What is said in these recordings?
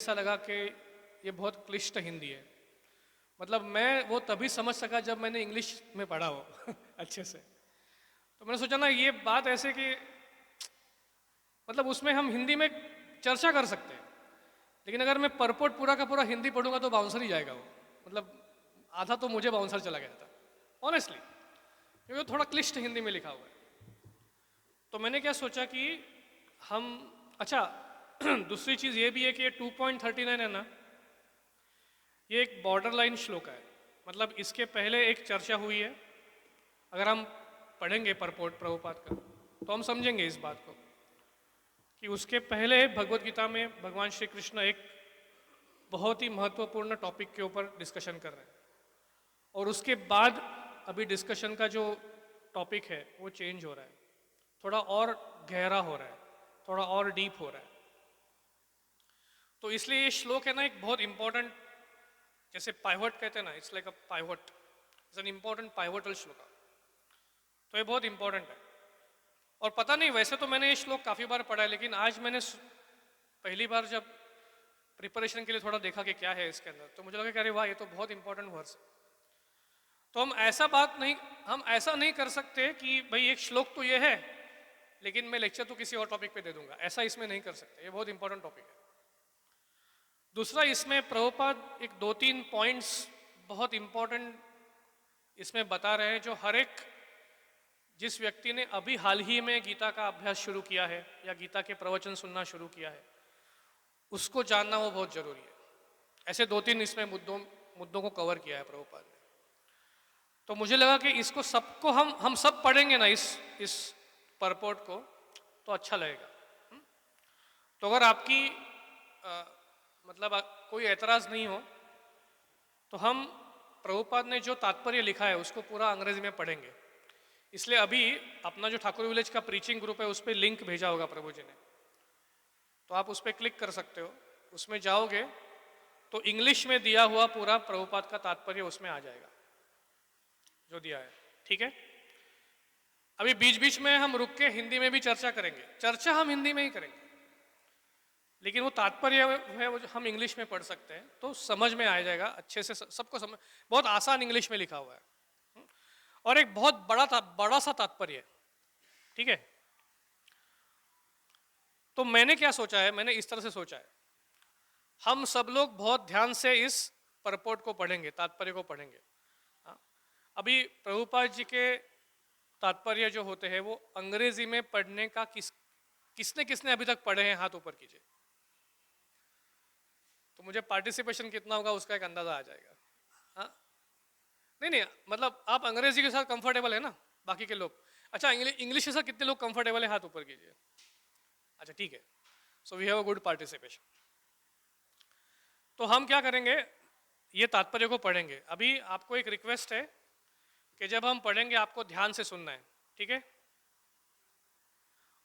ऐसा लगा कि ये बहुत क्लिष्ट हिंदी है। मतलब मैं वो तभी समझ सका जब मैंने इंग्लिश में पढ़ा हो अच्छे से। तो मैंने सोचा ना ये बात ऐसे कि मतलब उसमें हम हिंदी में चर्चा कर सकते हैं, लेकिन अगर मैं परपोट पूरा का पूरा हिंदी पढ़ूंगा तो बाउंसर ही जाएगा वो। मतलब आधा तो मुझे बाउंसर चला गया था ऑनेस्टली, क्योंकि वो थोड़ा क्लिष्ट हिंदी में लिखा हुआ है। तो मैंने क्या सोचा कि हम अच्छा दूसरी चीज़ ये भी है कि ये 2.39 है ना, ये एक बॉर्डर लाइन श्लोक है। मतलब इसके पहले एक चर्चा हुई है। अगर हम पढ़ेंगे परपोट प्रभुपाद का तो हम समझेंगे इस बात को कि उसके पहले भगवत गीता में भगवान श्री कृष्ण एक बहुत ही महत्वपूर्ण टॉपिक के ऊपर डिस्कशन कर रहे हैं, और उसके बाद अभी डिस्कशन का जो टॉपिक है वो चेंज हो रहा है, थोड़ा और गहरा हो रहा है, थोड़ा और डीप हो रहा है। तो इसलिए ये श्लोक है ना एक बहुत इंपॉर्टेंट, जैसे पाइवट कहते हैं ना, it's like a pivot, it's an important pivotal श्लोक। तो ये बहुत इंपॉर्टेंट है। और पता नहीं, वैसे तो मैंने ये श्लोक काफ़ी बार पढ़ा है, लेकिन आज मैंने पहली बार जब प्रिपरेशन के लिए थोड़ा देखा कि क्या है इसके अंदर, तो मुझे लगा कि अरे वाह, ये तो बहुत इंपॉर्टेंट वर्स है। तो हम ऐसा नहीं कर सकते कि भाई एक श्लोक तो ये है लेकिन मैं लेक्चर तो किसी और टॉपिक पे दे दूंगा, ऐसा इसमें नहीं कर सकते। ये बहुत इंपॉर्टेंट टॉपिक है। दूसरा, इसमें प्रभुपाद एक दो तीन पॉइंट्स बहुत इंपॉर्टेंट इसमें बता रहे हैं, जो हर एक जिस व्यक्ति ने अभी हाल ही में गीता का अभ्यास शुरू किया है या गीता के प्रवचन सुनना शुरू किया है, उसको जानना वो बहुत जरूरी है। ऐसे दो तीन इसमें मुद्दों को कवर किया है प्रभुपाद ने। तो मुझे लगा कि इसको सबको हम सब पढ़ेंगे ना इस परपोर्ट को, तो अच्छा लगेगा। तो अगर आपकी कोई एतराज़ नहीं हो तो हम प्रभुपाद ने जो तात्पर्य लिखा है उसको पूरा अंग्रेजी में पढ़ेंगे। इसलिए अभी अपना जो ठाकुर विलेज का प्रीचिंग ग्रुप है उस पर लिंक भेजा होगा प्रभु जी ने, तो आप उस पर क्लिक कर सकते हो। उसमें जाओगे तो इंग्लिश में दिया हुआ पूरा प्रभुपाद का तात्पर्य उसमें आ जाएगा जो दिया है। ठीक है, अभी बीच बीच में हम रुक के हिंदी में भी चर्चा करेंगे। चर्चा हम हिंदी में ही करेंगे, लेकिन वो तात्पर्य है वो हम इंग्लिश में पढ़ सकते हैं, तो समझ में आ जाएगा अच्छे से, सबको समझ। बहुत आसान इंग्लिश में लिखा हुआ है और एक बहुत बड़ा सा तात्पर्य है। ठीक है, तो मैंने क्या सोचा है, मैंने इस तरह से सोचा है, हम सब लोग बहुत ध्यान से इस परपोर्ट को पढ़ेंगे, तात्पर्य को पढ़ेंगे। अभी प्रभुपाद जी के तात्पर्य जो होते हैं वो अंग्रेजी में पढ़ने का किसने किसने अभी तक पढ़े हैं, हाथ ऊपर कीजिए। तो मुझे पार्टिसिपेशन कितना होगा उसका एक अंदाजा आ जाएगा। हाँ, नहीं, मतलब आप अंग्रेजी के साथ कंफर्टेबल है ना, बाकी के लोग। अच्छा, इंग्लिश के साथ कितने लोग कंफर्टेबल है, हाथ ऊपर कीजिए। अच्छा ठीक है, so we have a good participation. तो हम क्या करेंगे, ये तात्पर्य को पढ़ेंगे। अभी आपको एक रिक्वेस्ट है कि जब हम पढ़ेंगे आपको ध्यान से सुनना है। ठीक है,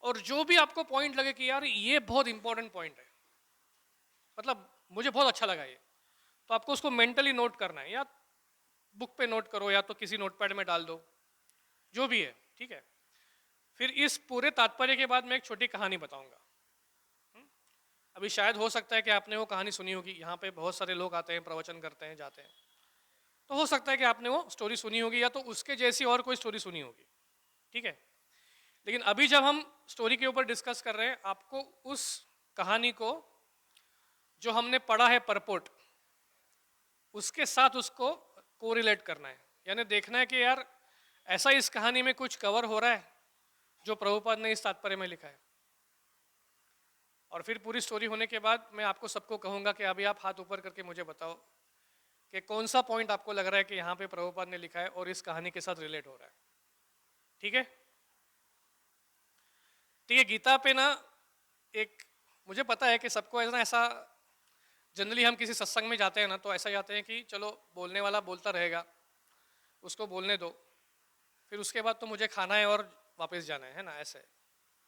और जो भी आपको पॉइंट लगे कि यार ये बहुत इंपॉर्टेंट पॉइंट है, मतलब मुझे बहुत अच्छा लगा ये, तो आपको उसको मेंटली नोट करना है, या बुक पे नोट करो या तो किसी नोटपैड में डाल दो, जो भी है। ठीक है, फिर इस पूरे तात्पर्य के बाद मैं एक छोटी कहानी बताऊंगा। अभी शायद हो सकता है कि आपने वो कहानी सुनी होगी, यहाँ पे बहुत सारे लोग आते हैं, प्रवचन करते हैं, जाते हैं, तो हो सकता है कि आपने वो स्टोरी सुनी होगी या तो उसके जैसी और कोई स्टोरी सुनी होगी। ठीक है, लेकिन अभी जब हम स्टोरी के ऊपर डिस्कस कर रहे हैं, आपको उस कहानी को जो हमने पढ़ा है परपोर्ट, उसके साथ उसको कोरिलेट करना है, यानी देखना है कि यार ऐसा इस कहानी में कुछ कवर हो रहा है जो प्रभुपाद ने इस तात्पर्य में लिखा है। और फिर पूरी स्टोरी होने के बाद मैं आपको सबको कहूंगा कि अभी आप हाथ ऊपर करके मुझे बताओ कि कौन सा पॉइंट आपको लग रहा है कि यहाँ पे प्रभुपाद ने लिखा है और इस कहानी के साथ रिलेट हो रहा है। ठीक है, ठीक है। गीता पे ना एक, मुझे पता है कि सबको ऐसा जनरली हम किसी सत्संग में जाते हैं ना, तो ऐसा जाते हैं कि चलो बोलने वाला बोलता रहेगा, उसको बोलने दो, फिर उसके बाद तो मुझे खाना है और वापस जाना है ना, ऐसे।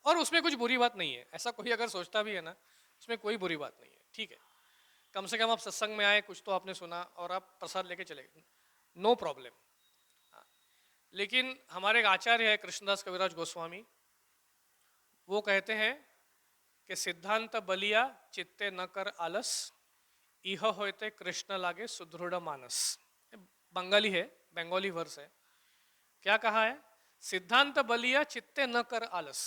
और उसमें कुछ बुरी बात नहीं है, ऐसा कोई अगर सोचता भी है ना, उसमें कोई बुरी बात नहीं है। ठीक है, कम से कम आप सत्संग में आए, कुछ तो आपने सुना और आप प्रसाद लेके चले गए, नो प्रॉब्लम। लेकिन हमारे एक आचार्य है कृष्णदास कविराज गोस्वामी, वो कहते हैं कि सिद्धांत बलिया चित्ते न कर आलस, इह होते कृष्ण लागे सुदृढ़ मानस। बंगाली है, बंगाली वर्स है। क्या कहा है? सिद्धांत बलिया चित्ते न कर आलस।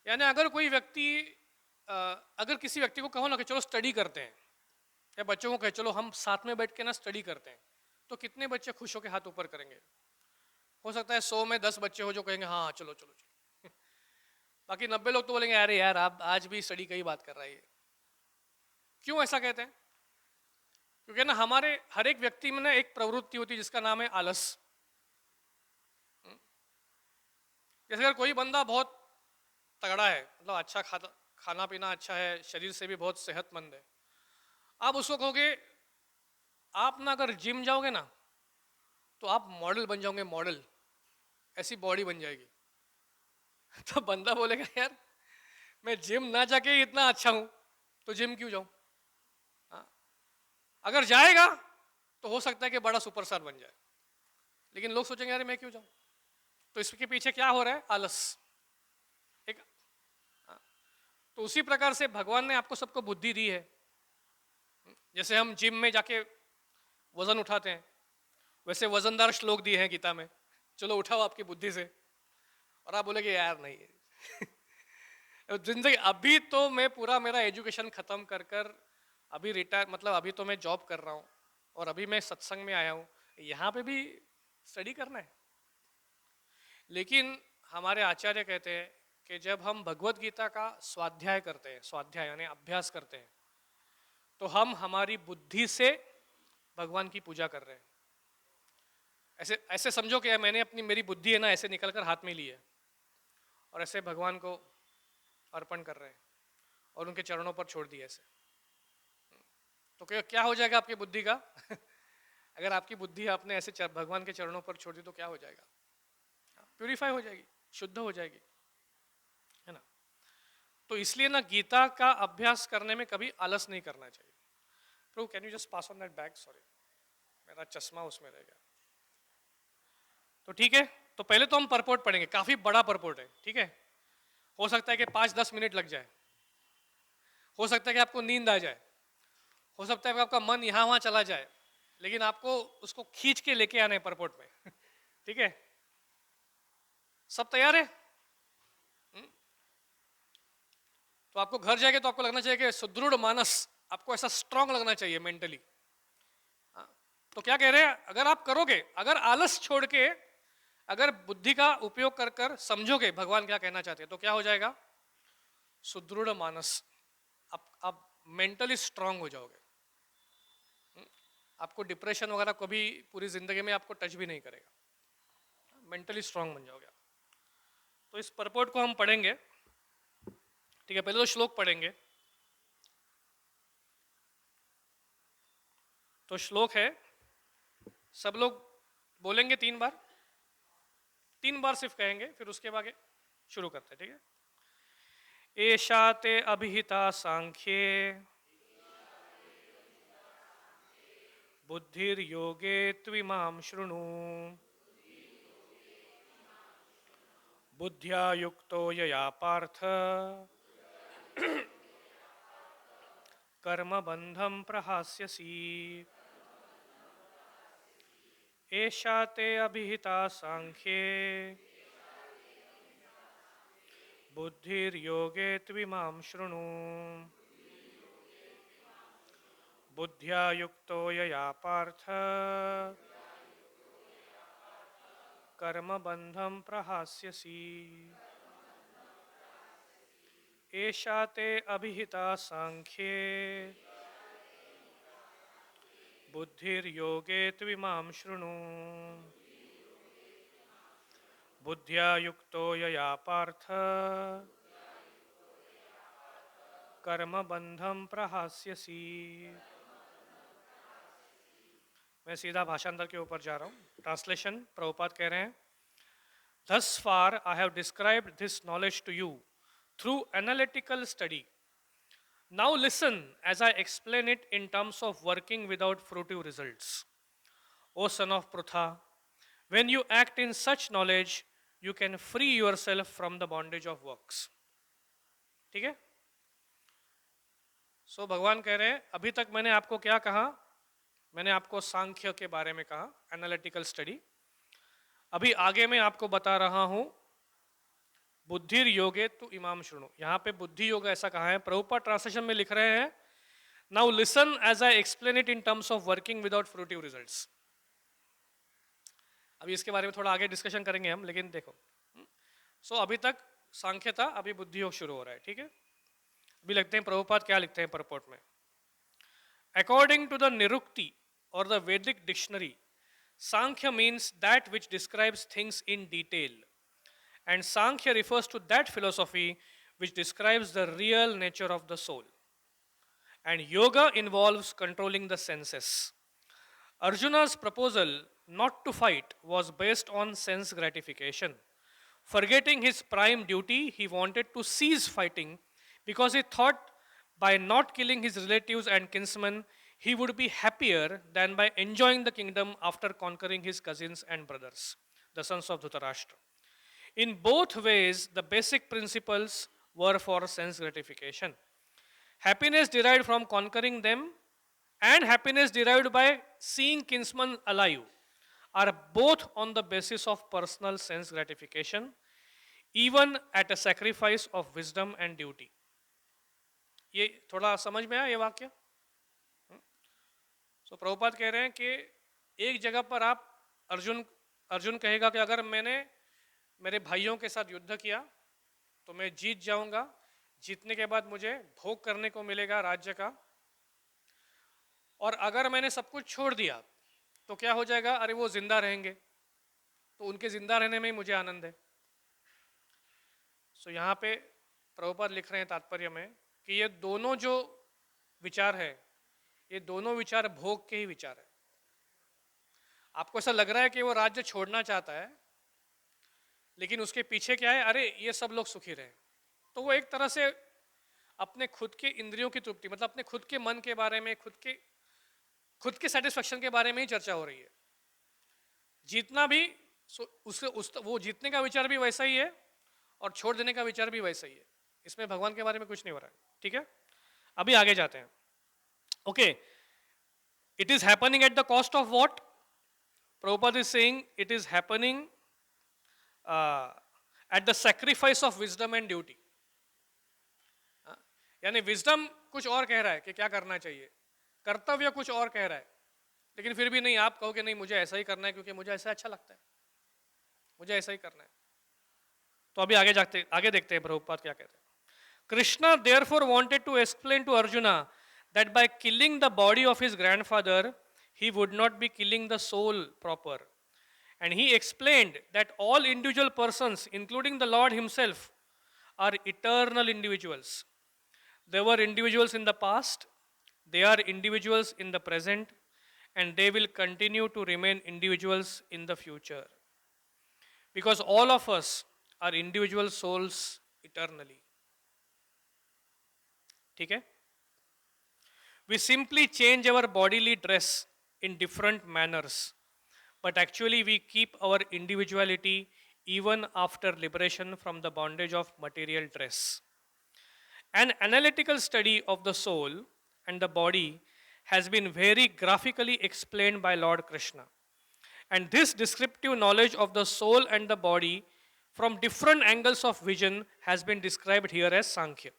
यानी अगर कोई व्यक्ति अगर किसी व्यक्ति को कहो ना कि चलो स्टडी करते हैं, या बच्चों को कहे चलो हम साथ में बैठ के ना स्टडी करते हैं, तो कितने बच्चे खुश होकर हाथ ऊपर करेंगे? हो सकता है 100 में 10 बच्चे हो जो कहेंगे हाँ चलो चलो चलो। बाकी 90 लोग तो बोलेंगे अरे यार आप आज भी स्टडी की ही बात कर रहा है। क्यों ऐसा कहते हैं? क्योंकि ना हमारे हर एक व्यक्ति में ना एक प्रवृत्ति होती है जिसका नाम है आलस। जैसे अगर कोई बंदा बहुत तगड़ा है, मतलब अच्छा खाना पीना अच्छा है, शरीर से भी बहुत सेहतमंद है, आप उसको कहोगे आप ना अगर जिम जाओगे ना तो आप मॉडल बन जाओगे, मॉडल, ऐसी बॉडी बन जाएगी। तो बंदा बोलेगा यार मैं जिम ना जाके इतना अच्छा हूं तो जिम क्यों जाऊं? हाँ? अगर जाएगा तो हो सकता है कि बड़ा सुपरस्टार बन जाए, लेकिन लोग सोचेंगे यार मैं क्यों जाऊं? तो इसके पीछे क्या हो रहा है? आलस। एक हाँ, तो उसी प्रकार से भगवान ने आपको सबको बुद्धि दी है। जैसे हम जिम में जाके वजन उठाते हैं, वैसे वजनदार श्लोक दिए हैं गीता में, चलो उठाओ आपकी बुद्धि से। और आप बोलेगे यार नहीं जिंदगी अभी तो मैं पूरा मेरा एजुकेशन खत्म कर कर अभी रिटायर, मतलब अभी तो मैं जॉब कर रहा हूँ और अभी मैं सत्संग में आया हूँ, यहाँ पे भी स्टडी करना है। लेकिन हमारे आचार्य कहते हैं कि जब हम भगवत गीता का स्वाध्याय करते हैं, स्वाध्याय यानी अभ्यास करते हैं, तो हम हमारी बुद्धि से भगवान की पूजा कर रहे हैं। ऐसे ऐसे समझो कि मैंने अपनी मेरी बुद्धि है ना ऐसे निकल कर हाथ में ली है और ऐसे भगवान को अर्पण कर रहे हैं और उनके चरणों पर छोड़ दिया ऐसे। तो क्या हो जाएगा आपकी बुद्धि का? अगर आपकी बुद्धि आपने ऐसे भगवान के चरणों पर छोड़ दी तो क्या हो जाएगा? प्यूरिफाई हो जाएगी, शुद्ध हो जाएगी, है ना? तो इसलिए ना गीता का अभ्यास करने में कभी आलस नहीं करना चाहिए। प्रभु can you just pass on that bag, sorry मेरा चश्मा उसमें रह गया। तो ठीक है, तो पहले तो हम परपोर्ट पढ़ेंगे, काफी बड़ा परपोर्ट है, ठीक है? हो सकता है कि 5-10 मिनट लग जाए, हो सकता है कि आपको नींद आ जाए, हो सकता है कि आपका मन यहाँ वहां चला जाए, लेकिन आपको उसको खींच के लेके आना है परपोर्ट में। ठीक है, सब तैयार है? तो आपको घर जाएंगे तो आपको लगना चाहिए कि सुदृढ़ मानस, आपको ऐसा स्ट्रांग लगना चाहिए मेंटली। तो क्या कह रहे हैं? अगर आप करोगे, अगर आलस छोड़ के अगर बुद्धि का उपयोग कर कर समझोगे भगवान क्या कहना चाहते हैं, तो क्या हो जाएगा? सुदृढ़ मानस। आप मेंटली स्ट्रांग हो जाओगे। आपको डिप्रेशन वगैरह कभी पूरी जिंदगी में आपको टच भी नहीं करेगा, मेंटली स्ट्रांग बन जाओगे। तो इस परपोर्ट को हम पढ़ेंगे, ठीक है? पहले तो श्लोक पढ़ेंगे। तो श्लोक है, सब लोग बोलेंगे 3 बार, 3 बार सिर्फ कहेंगे, फिर उसके बाद शुरू करते हैं, ठीक है? एषा ते अभिहिता सांख्ये बुद्धिर्योगे त्विमां शृणु बुद्ध्या युक्तो यया पार्थ कर्मबन्धं प्रहास्यसि। एषा ते अभिहिता सांख्ये बुद्धिर्योगे त्विमां शृणु बुद्ध्या युक्तो यया पार्थ कर्मबन्धं प्रहास्यसि। एषा ते अभिहिता सांख्ये बुद्धिर्योगे त्विमां शृणु बुद्ध्या युक्तो यया पार्थ कर्मबन्धं प्रहास्यसि। मैं सीधा भाषांतर के ऊपर जा रहा हूँ। ट्रांसलेशन, प्रभुपाद कह रहे हैं, Thus far I have described this knowledge to you through analytical study. Now listen as I explain it in terms of working without fruitive results. O son of Prutha, when you act in such knowledge, you can free yourself from the bondage of works. ठीक है? सो भगवान कह रहे हैं अभी तक मैंने आपको क्या कहा, मैंने आपको सांख्य के बारे में कहा, एनालिटिकल स्टडी। अभी आगे मैं आपको बता रहा हूं बुद्धिर योगे तु इमाम शृणु। यहाँ पे बुद्धि योग ऐसा कहा है, प्रभुपाद ट्रांसलेशन में लिख रहे हैं now listen as I explain it in terms of working without fruitive results. अभी इसके बारे में थोड़ा आगे डिस्कशन करेंगे हम, लेकिन देखो सो अभी तक सांख्य था, अभी बुद्धि योग शुरू हो रहा है, ठीक है। अभी लगते हैं प्रभुपाद क्या लिखते हैं परपोर्ट में। अकॉर्डिंग टू द निरुक्ति और द वैदिक dictionary, Sankhya means that which describes things in detail, and Sankhya refers to that philosophy which describes the real nature of the soul. And yoga involves controlling the senses. Arjuna's proposal not to fight was based on sense gratification. Forgetting his prime duty, he wanted to cease fighting because he thought by not killing his relatives and kinsmen, he would be happier than by enjoying the kingdom after conquering his cousins and brothers, the sons of Dhritarashtra. In both ways, the basic principles were for sense gratification. Happiness derived from conquering them and happiness derived by seeing kinsmen alive are both on the basis of personal sense gratification, even at a sacrifice of wisdom and duty. ये थोड़ा समझ में आया ये वाक्य? सो प्रभुपाद कह रहे हैं कि एक जगह पर आप अर्जुन कहेगा कि अगर मैंने मेरे भाइयों के साथ युद्ध किया तो मैं जीत जाऊंगा, जीतने के बाद मुझे भोग करने को मिलेगा राज्य का, और अगर मैंने सब कुछ छोड़ दिया तो क्या हो जाएगा, अरे वो जिंदा रहेंगे, तो उनके जिंदा रहने में ही मुझे आनंद है। सो यहाँ पे प्रभुपाद लिख रहे हैं तात्पर्य में कि ये दोनों जो विचार है, ये दोनों विचार भोग के ही विचार है। आपको ऐसा लग रहा है कि वो राज्य छोड़ना चाहता है, लेकिन उसके पीछे क्या है, अरे ये सब लोग सुखी रहे, तो वो एक तरह से अपने खुद के इंद्रियों की तृप्ति, मतलब अपने खुद के मन के बारे में, खुद के सेटिस्फेक्शन के बारे में ही चर्चा हो रही है। जीतना भी वो जीतने का विचार भी वैसा ही है और छोड़ देने का विचार भी वैसा ही है। इसमें भगवान के बारे में कुछ नहीं हो रहा है, ठीक है। अभी आगे जाते हैं। Okay, it is happening at the cost of what? Prabhupada is saying it is happening at the sacrifice of wisdom and duty. यानी विजडम कुछ और कह रहा है कि क्या करना चाहिए, कर्तव्य कुछ और कह रहा है, लेकिन फिर भी नहीं, आप कहोगे नहीं मुझे ऐसा ही करना है क्योंकि मुझे ऐसा अच्छा लगता है, मुझे ऐसा ही करना है। तो अभी आगे देखते हैं प्रभुपाद क्या कहते हैं। Krishna therefore wanted to explain to Arjuna that by killing the body of his grandfather he would not be killing the soul proper. And he explained that all individual persons, including the Lord himself, are eternal individuals. They were individuals in the past, they are individuals in the present, and they will continue to remain individuals in the future. Because all of us are individual souls eternally. ठीक है? We simply change our bodily dress in different manners, but actually we keep our individuality even after liberation from the bondage of material dress. An analytical study of the soul and the body has been very graphically explained by Lord Krishna. And this descriptive knowledge of the soul and the body from different angles of vision has been described here as Sankhya.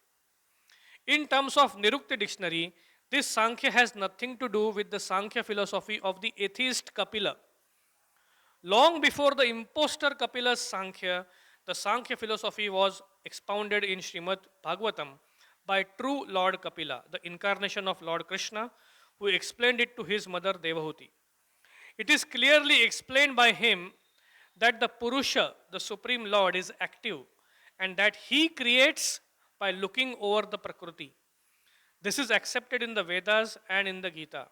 In terms of Nirukti dictionary, this Sankhya has nothing to do with the Sankhya philosophy of the atheist Kapila. Long before the impostor Kapila's Sankhya, the Sankhya philosophy was expounded in Srimad Bhagavatam by true Lord Kapila, the incarnation of Lord Krishna, who explained it to his mother Devahuti. It is clearly explained by him that the Purusha, the Supreme Lord, is active and that he creates by looking over the Prakriti. This is accepted in the Vedas and in the Gita.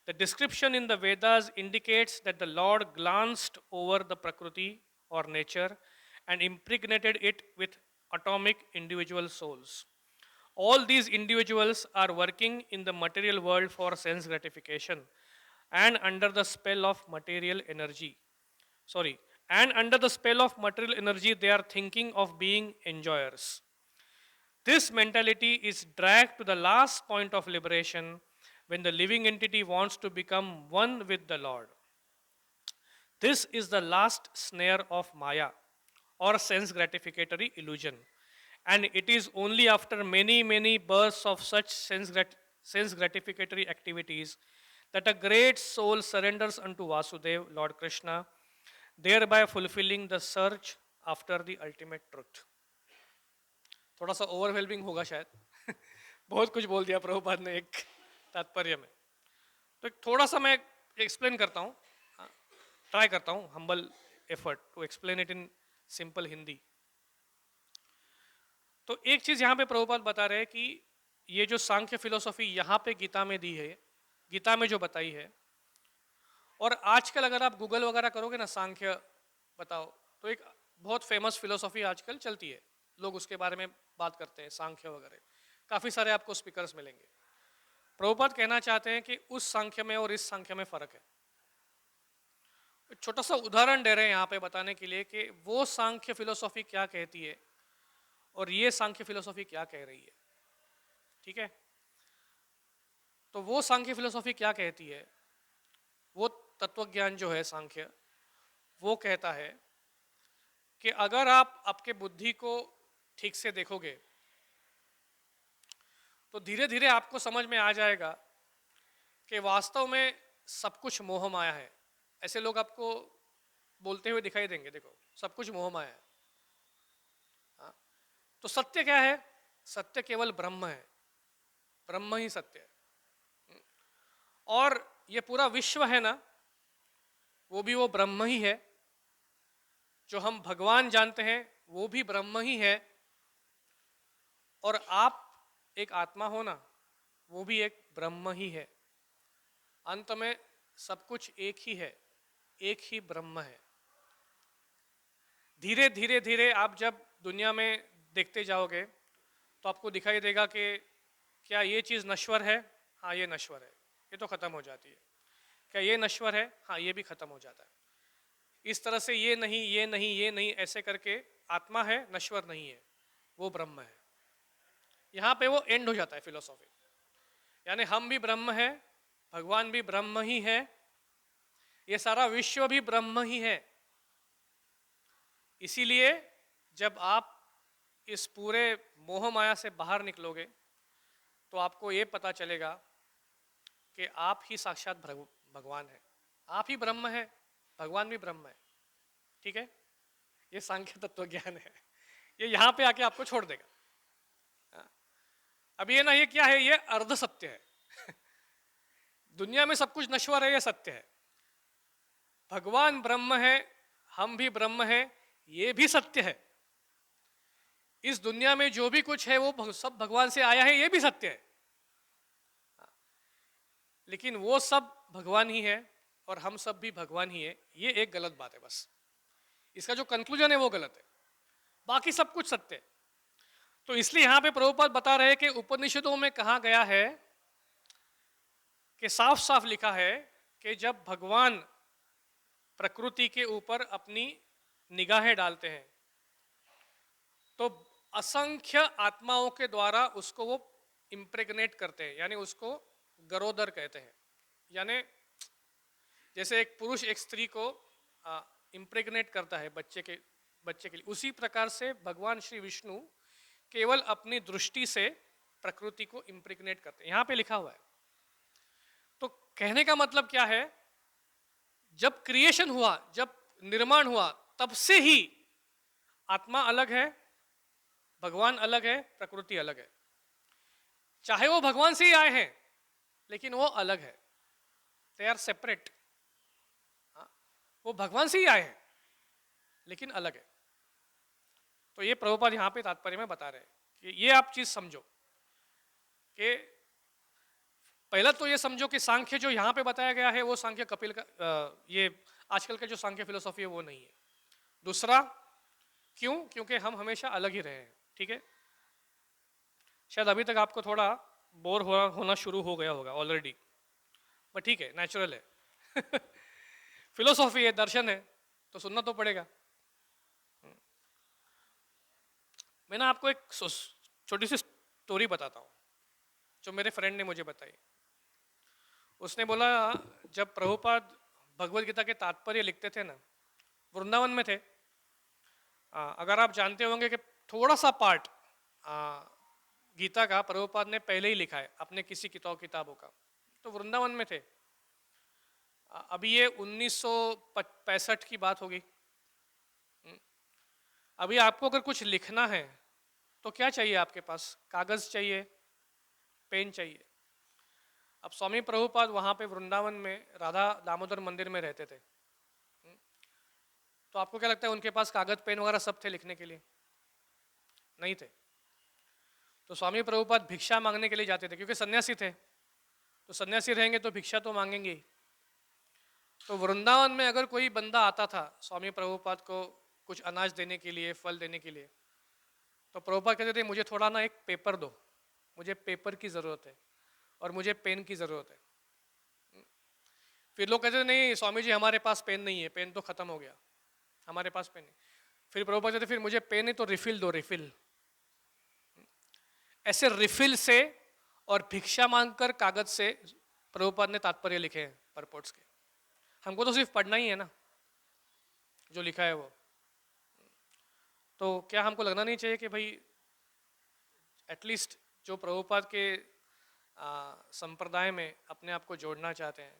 The description in the Vedas indicates that the Lord glanced over the Prakriti or nature and impregnated it with atomic individual souls. All these individuals are working in the material world for sense gratification and under the spell of material energy. And under the spell of material energy, they are thinking of being enjoyers. This mentality is dragged to the last point of liberation when the living entity wants to become one with the Lord. This is the last snare of Maya or sense gratificatory illusion. And it is only after many, many bursts of such sense gratificatory activities that a great soul surrenders unto Vasudev, Lord Krishna, thereby fulfilling the search after the ultimate truth. थोड़ा सा overwhelming होगा शायद बहुत कुछ बोल दिया प्रभुपाद ने एक तात्पर्य में, तो थोड़ा सा मैं एक्सप्लेन करता हूँ, ट्राई करता हूँ humble effort to explain it in simple Hindi. तो एक चीज़ यहाँ पे प्रभुपाद बता रहे हैं कि ये जो सांख्य फिलोसॉफी यहाँ पे गीता में दी है, गीता में जो बताई है, और आजकल अगर आप गूगल वगैरह करोगे ना सांख्य बताओ, तो एक बहुत फेमस फिलोसॉफी आजकल चलती है, लोग उसके बारे में बात करते हैं, सांख्य वगैरह, काफ़ी सारे आपको स्पीकर्स मिलेंगे। प्रभुपाद कहना चाहते हैं कि उस सांख्य में और इस सांख्य में फ़र्क है। छोटा सा उदाहरण दे रहे हैं यहाँ पे बताने के लिए कि वो सांख्य फिलोसॉफी क्या कहती है और ये सांख्य फिलोसॉफी क्या कह रही है। ठीक है, तो वो सांख्य फिलोसॉफी क्या कहती है, वो तत्वज्ञान जो है सांख्य, वो कहता है कि अगर आप आपके बुद्धि को ठीक से देखोगे तो धीरे धीरे आपको समझ में आ जाएगा कि वास्तव में सब कुछ मोह माया है। ऐसे लोग आपको बोलते हुए दिखाई देंगे, देखो सब कुछ मोह माया है। हाँ? तो सत्य क्या है? सत्य केवल ब्रह्म है, ब्रह्म ही सत्य है। और ये पूरा विश्व है ना, वो भी वो ब्रह्म ही है। जो हम भगवान जानते हैं वो भी ब्रह्म ही है। और आप एक आत्मा हो ना, वो भी एक ब्रह्म ही है। अंत में सब कुछ एक ही है, एक ही ब्रह्म है। धीरे धीरे धीरे आप जब दुनिया में देखते जाओगे तो आपको दिखाई देगा कि क्या ये चीज़ नश्वर है? हाँ ये नश्वर है, ये तो ख़त्म हो जाती है। क्या ये नश्वर है? हाँ ये भी ख़त्म हो जाता है। इस तरह से ये नहीं, ये नहीं, ये नहीं, ऐसे करके आत्मा है, नश्वर नहीं है, वो ब्रह्म है। यहाँ पे वो एंड हो जाता है फिलोसॉफी। यानी हम भी ब्रह्म है, भगवान भी ब्रह्म ही है, ये सारा विश्व भी ब्रह्म ही है। इसीलिए जब आप इस पूरे मोह माया से बाहर निकलोगे तो आपको ये पता चलेगा कि आप ही साक्षात भगवान है, आप ही ब्रह्म है, भगवान भी ब्रह्म है। ठीक है, ये सांख्य तत्व ज्ञान है, ये यहाँ पे आके आपको छोड़ देगा। अब ये ना, ये क्या है? ये अर्ध सत्य है दुनिया में सब कुछ नश्वर है, ये सत्य है। भगवान ब्रह्म है, हम भी ब्रह्म है, ये भी सत्य है। इस दुनिया में जो भी कुछ है वो सब भगवान से आया है, ये भी सत्य है। लेकिन वो सब भगवान ही है और हम सब भी भगवान ही है, ये एक गलत बात है। बस इसका जो कंक्लूजन है वो गलत है, बाकी सब कुछ सत्य है। तो इसलिए यहां पे प्रभुपाद बता रहे हैं कि उपनिषदों में कहा गया है कि साफ साफ लिखा है कि जब भगवान प्रकृति के ऊपर अपनी निगाहें डालते हैं तो असंख्य आत्माओं के द्वारा उसको वो इम्प्रेग्नेट करते हैं, यानी उसको गरोदर कहते हैं। यानी जैसे एक पुरुष एक स्त्री को इम्प्रेग्नेट करता है बच्चे के लिए, उसी प्रकार से भगवान श्री विष्णु केवल अपनी दृष्टि से प्रकृति को इम्प्रेग्नेट करते हैं। यहाँ पे लिखा हुआ है। तो कहने का मतलब क्या है? जब क्रिएशन हुआ, जब निर्माण हुआ, तब से ही आत्मा अलग है, भगवान अलग है, प्रकृति अलग है। चाहे वो भगवान से ही आए हैं लेकिन वो अलग है, दे आर सेपरेट। वो भगवान से ही आए हैं लेकिन अलग है। तो ये प्रभुपाद यहाँ पे तात्पर्य में बता रहे हैं कि ये आप चीज समझो कि पहला तो ये समझो कि सांख्य जो यहाँ पे बताया गया है वो सांख्य कपिल का, ये आजकल का जो सांख्य फिलोसॉफी है वो नहीं है। दूसरा, क्यों? क्योंकि हम हमेशा अलग ही रहे हैं। ठीक है, शायद अभी तक आपको थोड़ा बोर होना शुरू हो गया होगा ऑलरेडी, बट ठीक है, नेचुरल है फिलोसॉफी है, दर्शन है, तो सुनना तो पड़ेगा। मैं ना आपको एक छोटी सी स्टोरी बताता हूँ जो मेरे फ्रेंड ने मुझे बताई। उसने बोला जब प्रभुपाद भगवत गीता के तात्पर्य लिखते थे ना, वृंदावन में थे। अगर आप जानते होंगे कि थोड़ा सा पार्ट गीता का प्रभुपाद ने पहले ही लिखा है अपने किसी किताबों का, तो वृंदावन में थे। अभी ये 1965 की बात होगी। अभी आपको अगर कुछ लिखना है तो क्या चाहिए आपके पास? कागज चाहिए, पेन चाहिए। अब स्वामी प्रभुपाद वहाँ पे वृंदावन में राधा दामोदर मंदिर में रहते थे, तो आपको क्या लगता है उनके पास कागज पेन वगैरह सब थे लिखने के लिए? नहीं थे। तो स्वामी प्रभुपाद भिक्षा मांगने के लिए जाते थे, क्योंकि सन्यासी थे, तो सन्यासी रहेंगे तो भिक्षा तो मांगेंगे ही। तो वृंदावन में अगर कोई बंदा आता था स्वामी प्रभुपाद को कुछ अनाज देने के लिए, फल देने के लिए, तो प्रभुपाद कहते थे मुझे थोड़ा ना एक पेपर दो, मुझे पेपर की ज़रूरत है और मुझे पेन की ज़रूरत है। फिर लोग कहते थे नहीं स्वामी जी हमारे पास पेन नहीं है, पेन तो ख़त्म हो गया, हमारे पास पेन नहीं। फिर प्रभुपाद कहते फिर मुझे पेन नहीं तो रिफिल दो, रिफिल। ऐसे रिफिल से और भिक्षा मांगकर कागज से प्रभुपाद ने तात्पर्य लिखे हैं परपोर्ट्स के। हमको तो सिर्फ पढ़ना ही है ना जो लिखा है वो। तो क्या हमको लगना नहीं चाहिए कि भाई एटलीस्ट जो प्रभुपाद के संप्रदाय में अपने आप को जोड़ना चाहते हैं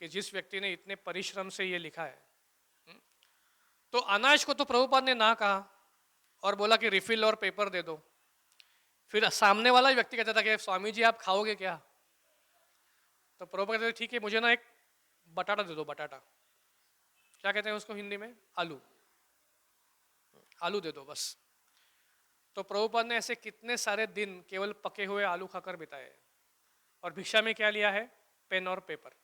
कि जिस व्यक्ति ने इतने परिश्रम से ये लिखा है, तो अनाज को तो प्रभुपाद ने ना कहा और बोला कि रिफिल और पेपर दे दो। फिर सामने वाला व्यक्ति कहता था कि स्वामी जी आप खाओगे क्या? तो प्रभुपाद कहते थे ठीक है मुझे ना एक बटाटा दे दो, बटाटा। क्या कहते हैं उसको हिंदी में? आलू। आलू दे दो बस। तो प्रभुपाद ने ऐसे कितने सारे दिन केवल पके हुए आलू खाकर बिताए, और भिक्षा में क्या लिया है? पेन और पेपर।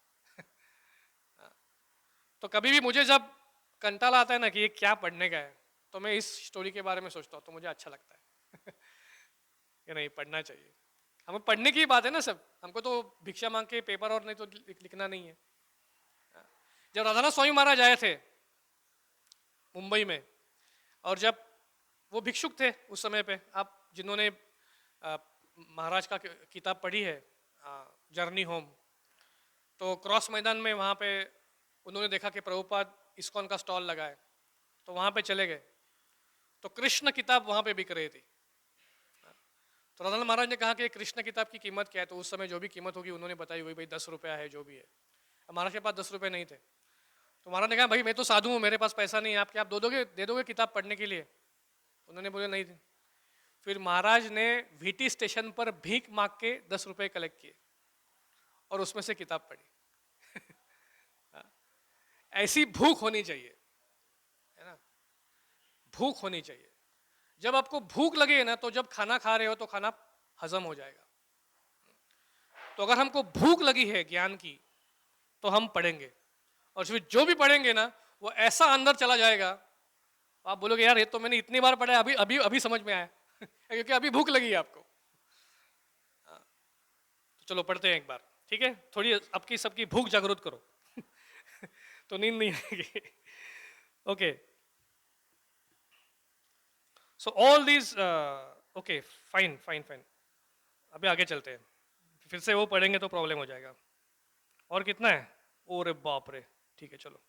तो कभी भी मुझे जब कंटाला आता है ना कि ये क्या पढ़ने का है, तो मैं इस स्टोरी के बारे में सोचता हूँ, तो मुझे अच्छा लगता है कि नहीं पढ़ना चाहिए। हमें पढ़ने की बात है ना सब, हमको तो भिक्षा मांग के पेपर और नहीं तो लिखना नहीं है। जब राधानाथ स्वामी महाराज आए थे मुंबई में, और जब वो भिक्षुक थे उस समय पे, आप जिन्होंने महाराज का किताब पढ़ी है जर्नी होम, तो क्रॉस मैदान में वहाँ पे उन्होंने देखा कि प्रभुपाद इस्कॉन का स्टॉल लगा है, तो वहाँ पे चले गए। तो कृष्ण किताब वहाँ पे बिक रही थी। तो राधानाथ महाराज ने कहा कि कृष्ण किताब की कीमत क्या है? तो उस समय जो भी कीमत होगी उन्होंने बताई, वही भाई 10 रुपया है जो भी है। अब महाराज के पास 10 रुपये नहीं थे, तो महाराज ने कहा भाई मैं तो साधु हूँ, मेरे पास पैसा नहीं है, आप क्या आप दे दोगे किताब पढ़ने के लिए? उन्होंने बोले नहीं थी। फिर महाराज ने वीटी स्टेशन पर भीख मांग के 10 रुपये कलेक्ट किए और उसमें से किताब पढ़ी। ऐसी भूख होनी चाहिए, है ना? भूख होनी चाहिए। जब आपको भूख लगे ना, तो जब खाना खा रहे हो तो खाना हजम हो जाएगा। तो अगर हमको भूख लगी है ज्ञान की तो हम पढ़ेंगे, और फिर जो भी पढ़ेंगे ना वो ऐसा अंदर चला जाएगा, आप बोलोगे यार ये तो मैंने इतनी बार पढ़ा है, अभी अभी अभी समझ में आया क्योंकि अभी भूख लगी है आपको। तो चलो पढ़ते हैं एक बार, ठीक है? थोड़ी आपकी सबकी भूख जागरूक करो तो नींद नहीं आएगी। Okay, so all these okay fine fine fine. अभी आगे चलते हैं, फिर से वो पढ़ेंगे तो प्रॉब्लम हो जाएगा। और कितना है? ओ रे बाप रे, ठीक है चलो।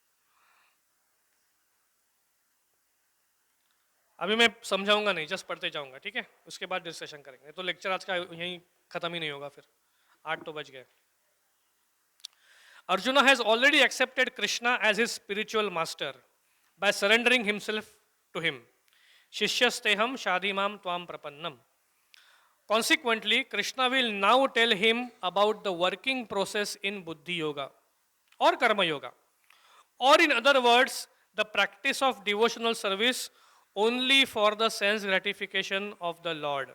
अभी मैं समझाऊंगा नहीं, जस्ट पढ़ते जाऊंगा, ठीक है? उसके बाद डिस्कशन करेंगे। तो लेक्चर आज का यहीं खत्म ही नहीं होगा, फिर 8 तो बज गए। Arjuna has already accepted Krishna as his spiritual master by surrendering himself to him. Shishyasteham shadhimam tvam prapannam. Consequently, Krishna will now tell him about the working process in Buddhi Yoga or Karma Yoga, or in other words, the practice of devotional service only for the sense gratification of the Lord.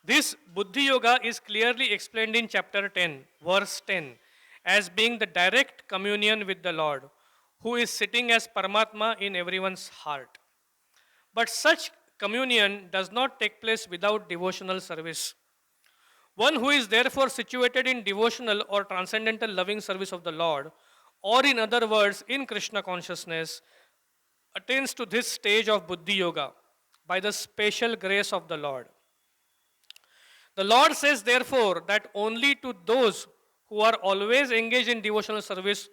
This Buddhi Yoga is clearly explained in chapter 10, verse 10, as being the direct communion with the Lord, who is sitting as Paramatma in everyone's heart. But such communion does not take place without devotional service. One who is therefore situated in devotional or transcendental loving service of the Lord, or in other words, in Krishna consciousness, attains to this stage of Buddhi Yoga by the special grace of the Lord. The Lord says, therefore, that only to those who are always engaged in devotional service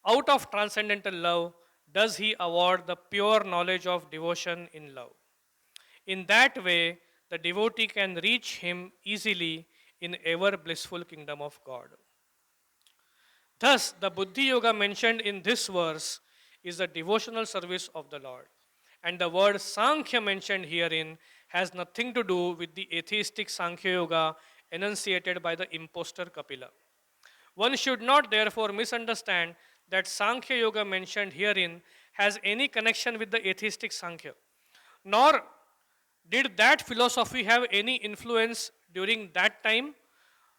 out of transcendental love does He award the pure knowledge of devotion in love. In that way, the devotee can reach Him easily in ever blissful kingdom of God. Thus, the Buddhi Yoga mentioned in this verse is the devotional service of the Lord. And the word Sankhya mentioned herein has nothing to do with the atheistic Sankhya Yoga enunciated by the impostor Kapila. One should not therefore misunderstand that Sankhya Yoga mentioned herein has any connection with the atheistic Sankhya, nor did that philosophy have any influence during that time,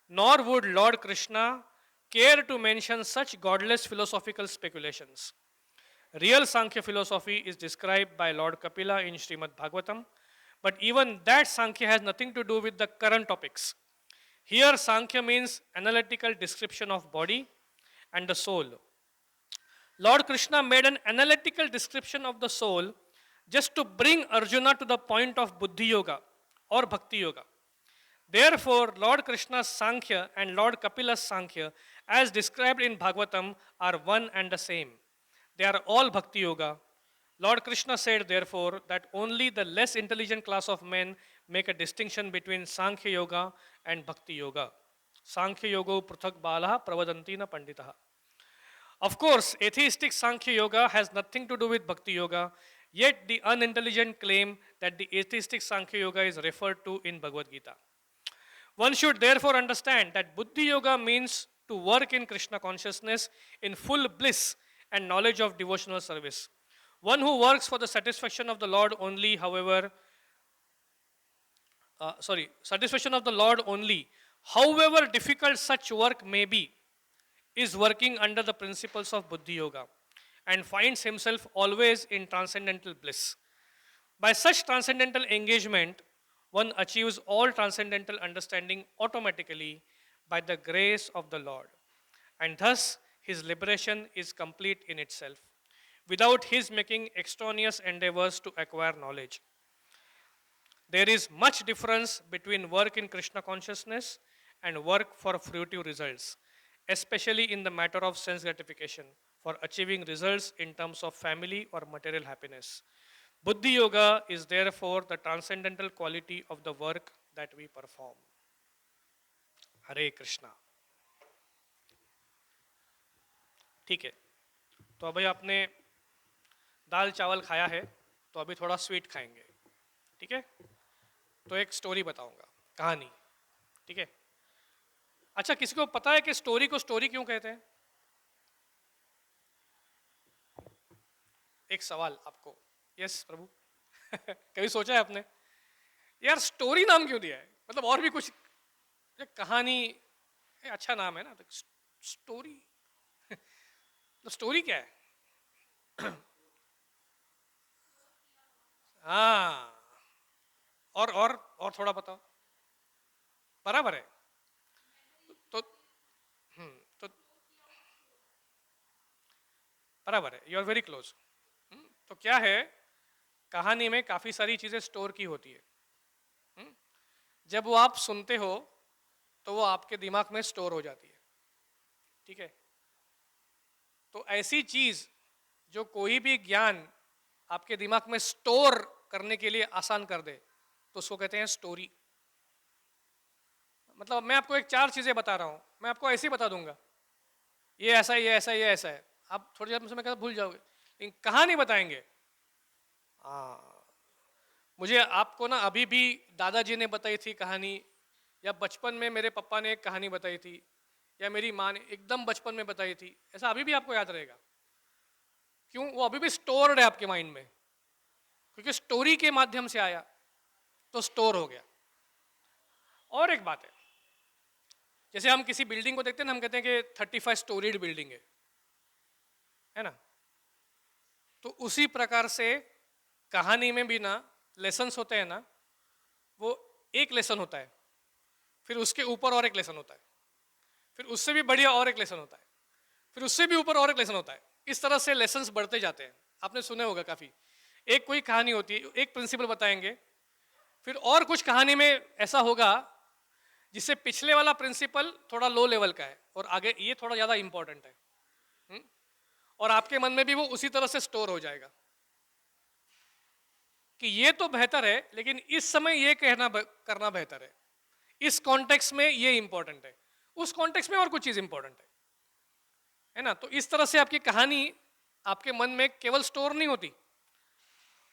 nor would Lord Krishna care to mention such godless philosophical speculations. Real Sankhya philosophy is described by Lord Kapila in Srimad Bhagavatam, but even that Sankhya has nothing to do with the current topics. Here, Sankhya means analytical description of body and the soul. Lord Krishna made an analytical description of the soul just to bring Arjuna to the point of Buddhi Yoga or Bhakti Yoga. Therefore, Lord Krishna's Sankhya and Lord Kapila's Sankhya, as described in Bhagavatam, are one and the same. They are all Bhakti Yoga. Lord Krishna said, therefore, that only the less intelligent class of men make a distinction between Sankhya Yoga and Bhakti Yoga. Sankhya Yoga Pruthak Balaha Pravadantina Panditaha. Of course, atheistic Sankhya Yoga has nothing to do with Bhakti Yoga, yet the unintelligent claim that the atheistic Sankhya Yoga is referred to in Bhagavad Gita. One should therefore understand that Buddhi Yoga means to work in Krishna consciousness in full bliss and knowledge of devotional service. One who works for the satisfaction of the Lord only, satisfaction of the Lord only, however difficult such work may be, is working under the principles of Buddhi Yoga and finds himself always in transcendental bliss. By such transcendental engagement, one achieves all transcendental understanding automatically by the grace of the Lord. And thus, his liberation is complete in itself, without his making extraneous endeavors to acquire knowledge. There is much difference between work in Krishna consciousness and work for fruitive results, especially in the matter of sense gratification, for achieving results in terms of family or material happiness. Buddhi Yoga is therefore the transcendental quality of the work that we perform. Hare Krishna. ठीक है, तो अभी आपने दाल चावल खाया है, तो अभी थोड़ा स्वीट खाएंगे. ठीक है, तो एक स्टोरी बताऊंगा, कहानी. ठीक है, अच्छा किसी को पता है कि स्टोरी को स्टोरी क्यों कहते हैं? एक सवाल आपको. यस प्रभु. कभी सोचा है आपने यार स्टोरी नाम क्यों दिया है? मतलब और भी कुछ कहानी अच्छा नाम है ना, तो स्टोरी. तो स्टोरी क्या है? हाँ, और थोड़ा बताओ. बराबर है. तो बराबर है. You are very close. तो क्या है, कहानी में काफी सारी चीजें स्टोर की होती है. जब वो आप सुनते हो तो वो आपके दिमाग में स्टोर हो जाती है. ठीक है, तो ऐसी चीज जो कोई भी ज्ञान आपके दिमाग में स्टोर करने के लिए आसान कर दे, तो उसको कहते हैं स्टोरी. मतलब मैं आपको एक 4 चीजें बता रहा हूं, मैं आपको ऐसे ही बता दूंगा, ये ऐसा है, ये ऐसा है, ये ऐसा है. आप थोड़ी देर में भूल जाओगे, लेकिन कहानी बताएंगे. मुझे आपको ना अभी भी दादाजी ने बताई थी कहानी, या बचपन में मेरे पापा ने एक कहानी बताई थी, या मेरी माँ ने एकदम बचपन में बताई थी, ऐसा अभी भी आपको याद रहेगा. क्यों? वो अभी भी स्टोर्ड है आपके माइंड में, क्योंकि स्टोरी के माध्यम से आया तो स्टोर हो गया. और एक बात है, जैसे हम किसी बिल्डिंग को देखते हैं ना, हम कहते हैं कि 35 स्टोरीड बिल्डिंग है ना. तो उसी प्रकार से कहानी में भी ना लेसन्स होते हैं ना, वो एक लेसन होता है, फिर उसके ऊपर और एक लेसन होता है, फिर उससे भी बढ़िया और एक लेसन होता है, फिर उससे भी ऊपर और एक लेसन होता है. इस तरह से लेसन्स बढ़ते जाते हैं. आपने सुने होगा काफी. एक कोई कहानी होती है, एक प्रिंसिपल बताएंगे, फिर और कुछ कहानी में ऐसा होगा जिससे पिछले वाला प्रिंसिपल थोड़ा लो लेवल का है और आगे ये थोड़ा ज़्यादा इंपॉर्टेंट है। हुँ? और आपके मन में भी वो उसी तरह से स्टोर हो जाएगा कि ये तो बेहतर है, लेकिन इस समय ये करना बेहतर है, इस कॉन्टेक्स्ट में ये इंपॉर्टेंट है, उस कॉन्टेक्स्ट में और कुछ चीज़ इंपॉर्टेंट है ना। तो इस तरह से आपकी कहानी आपके मन में केवल स्टोर नहीं होती,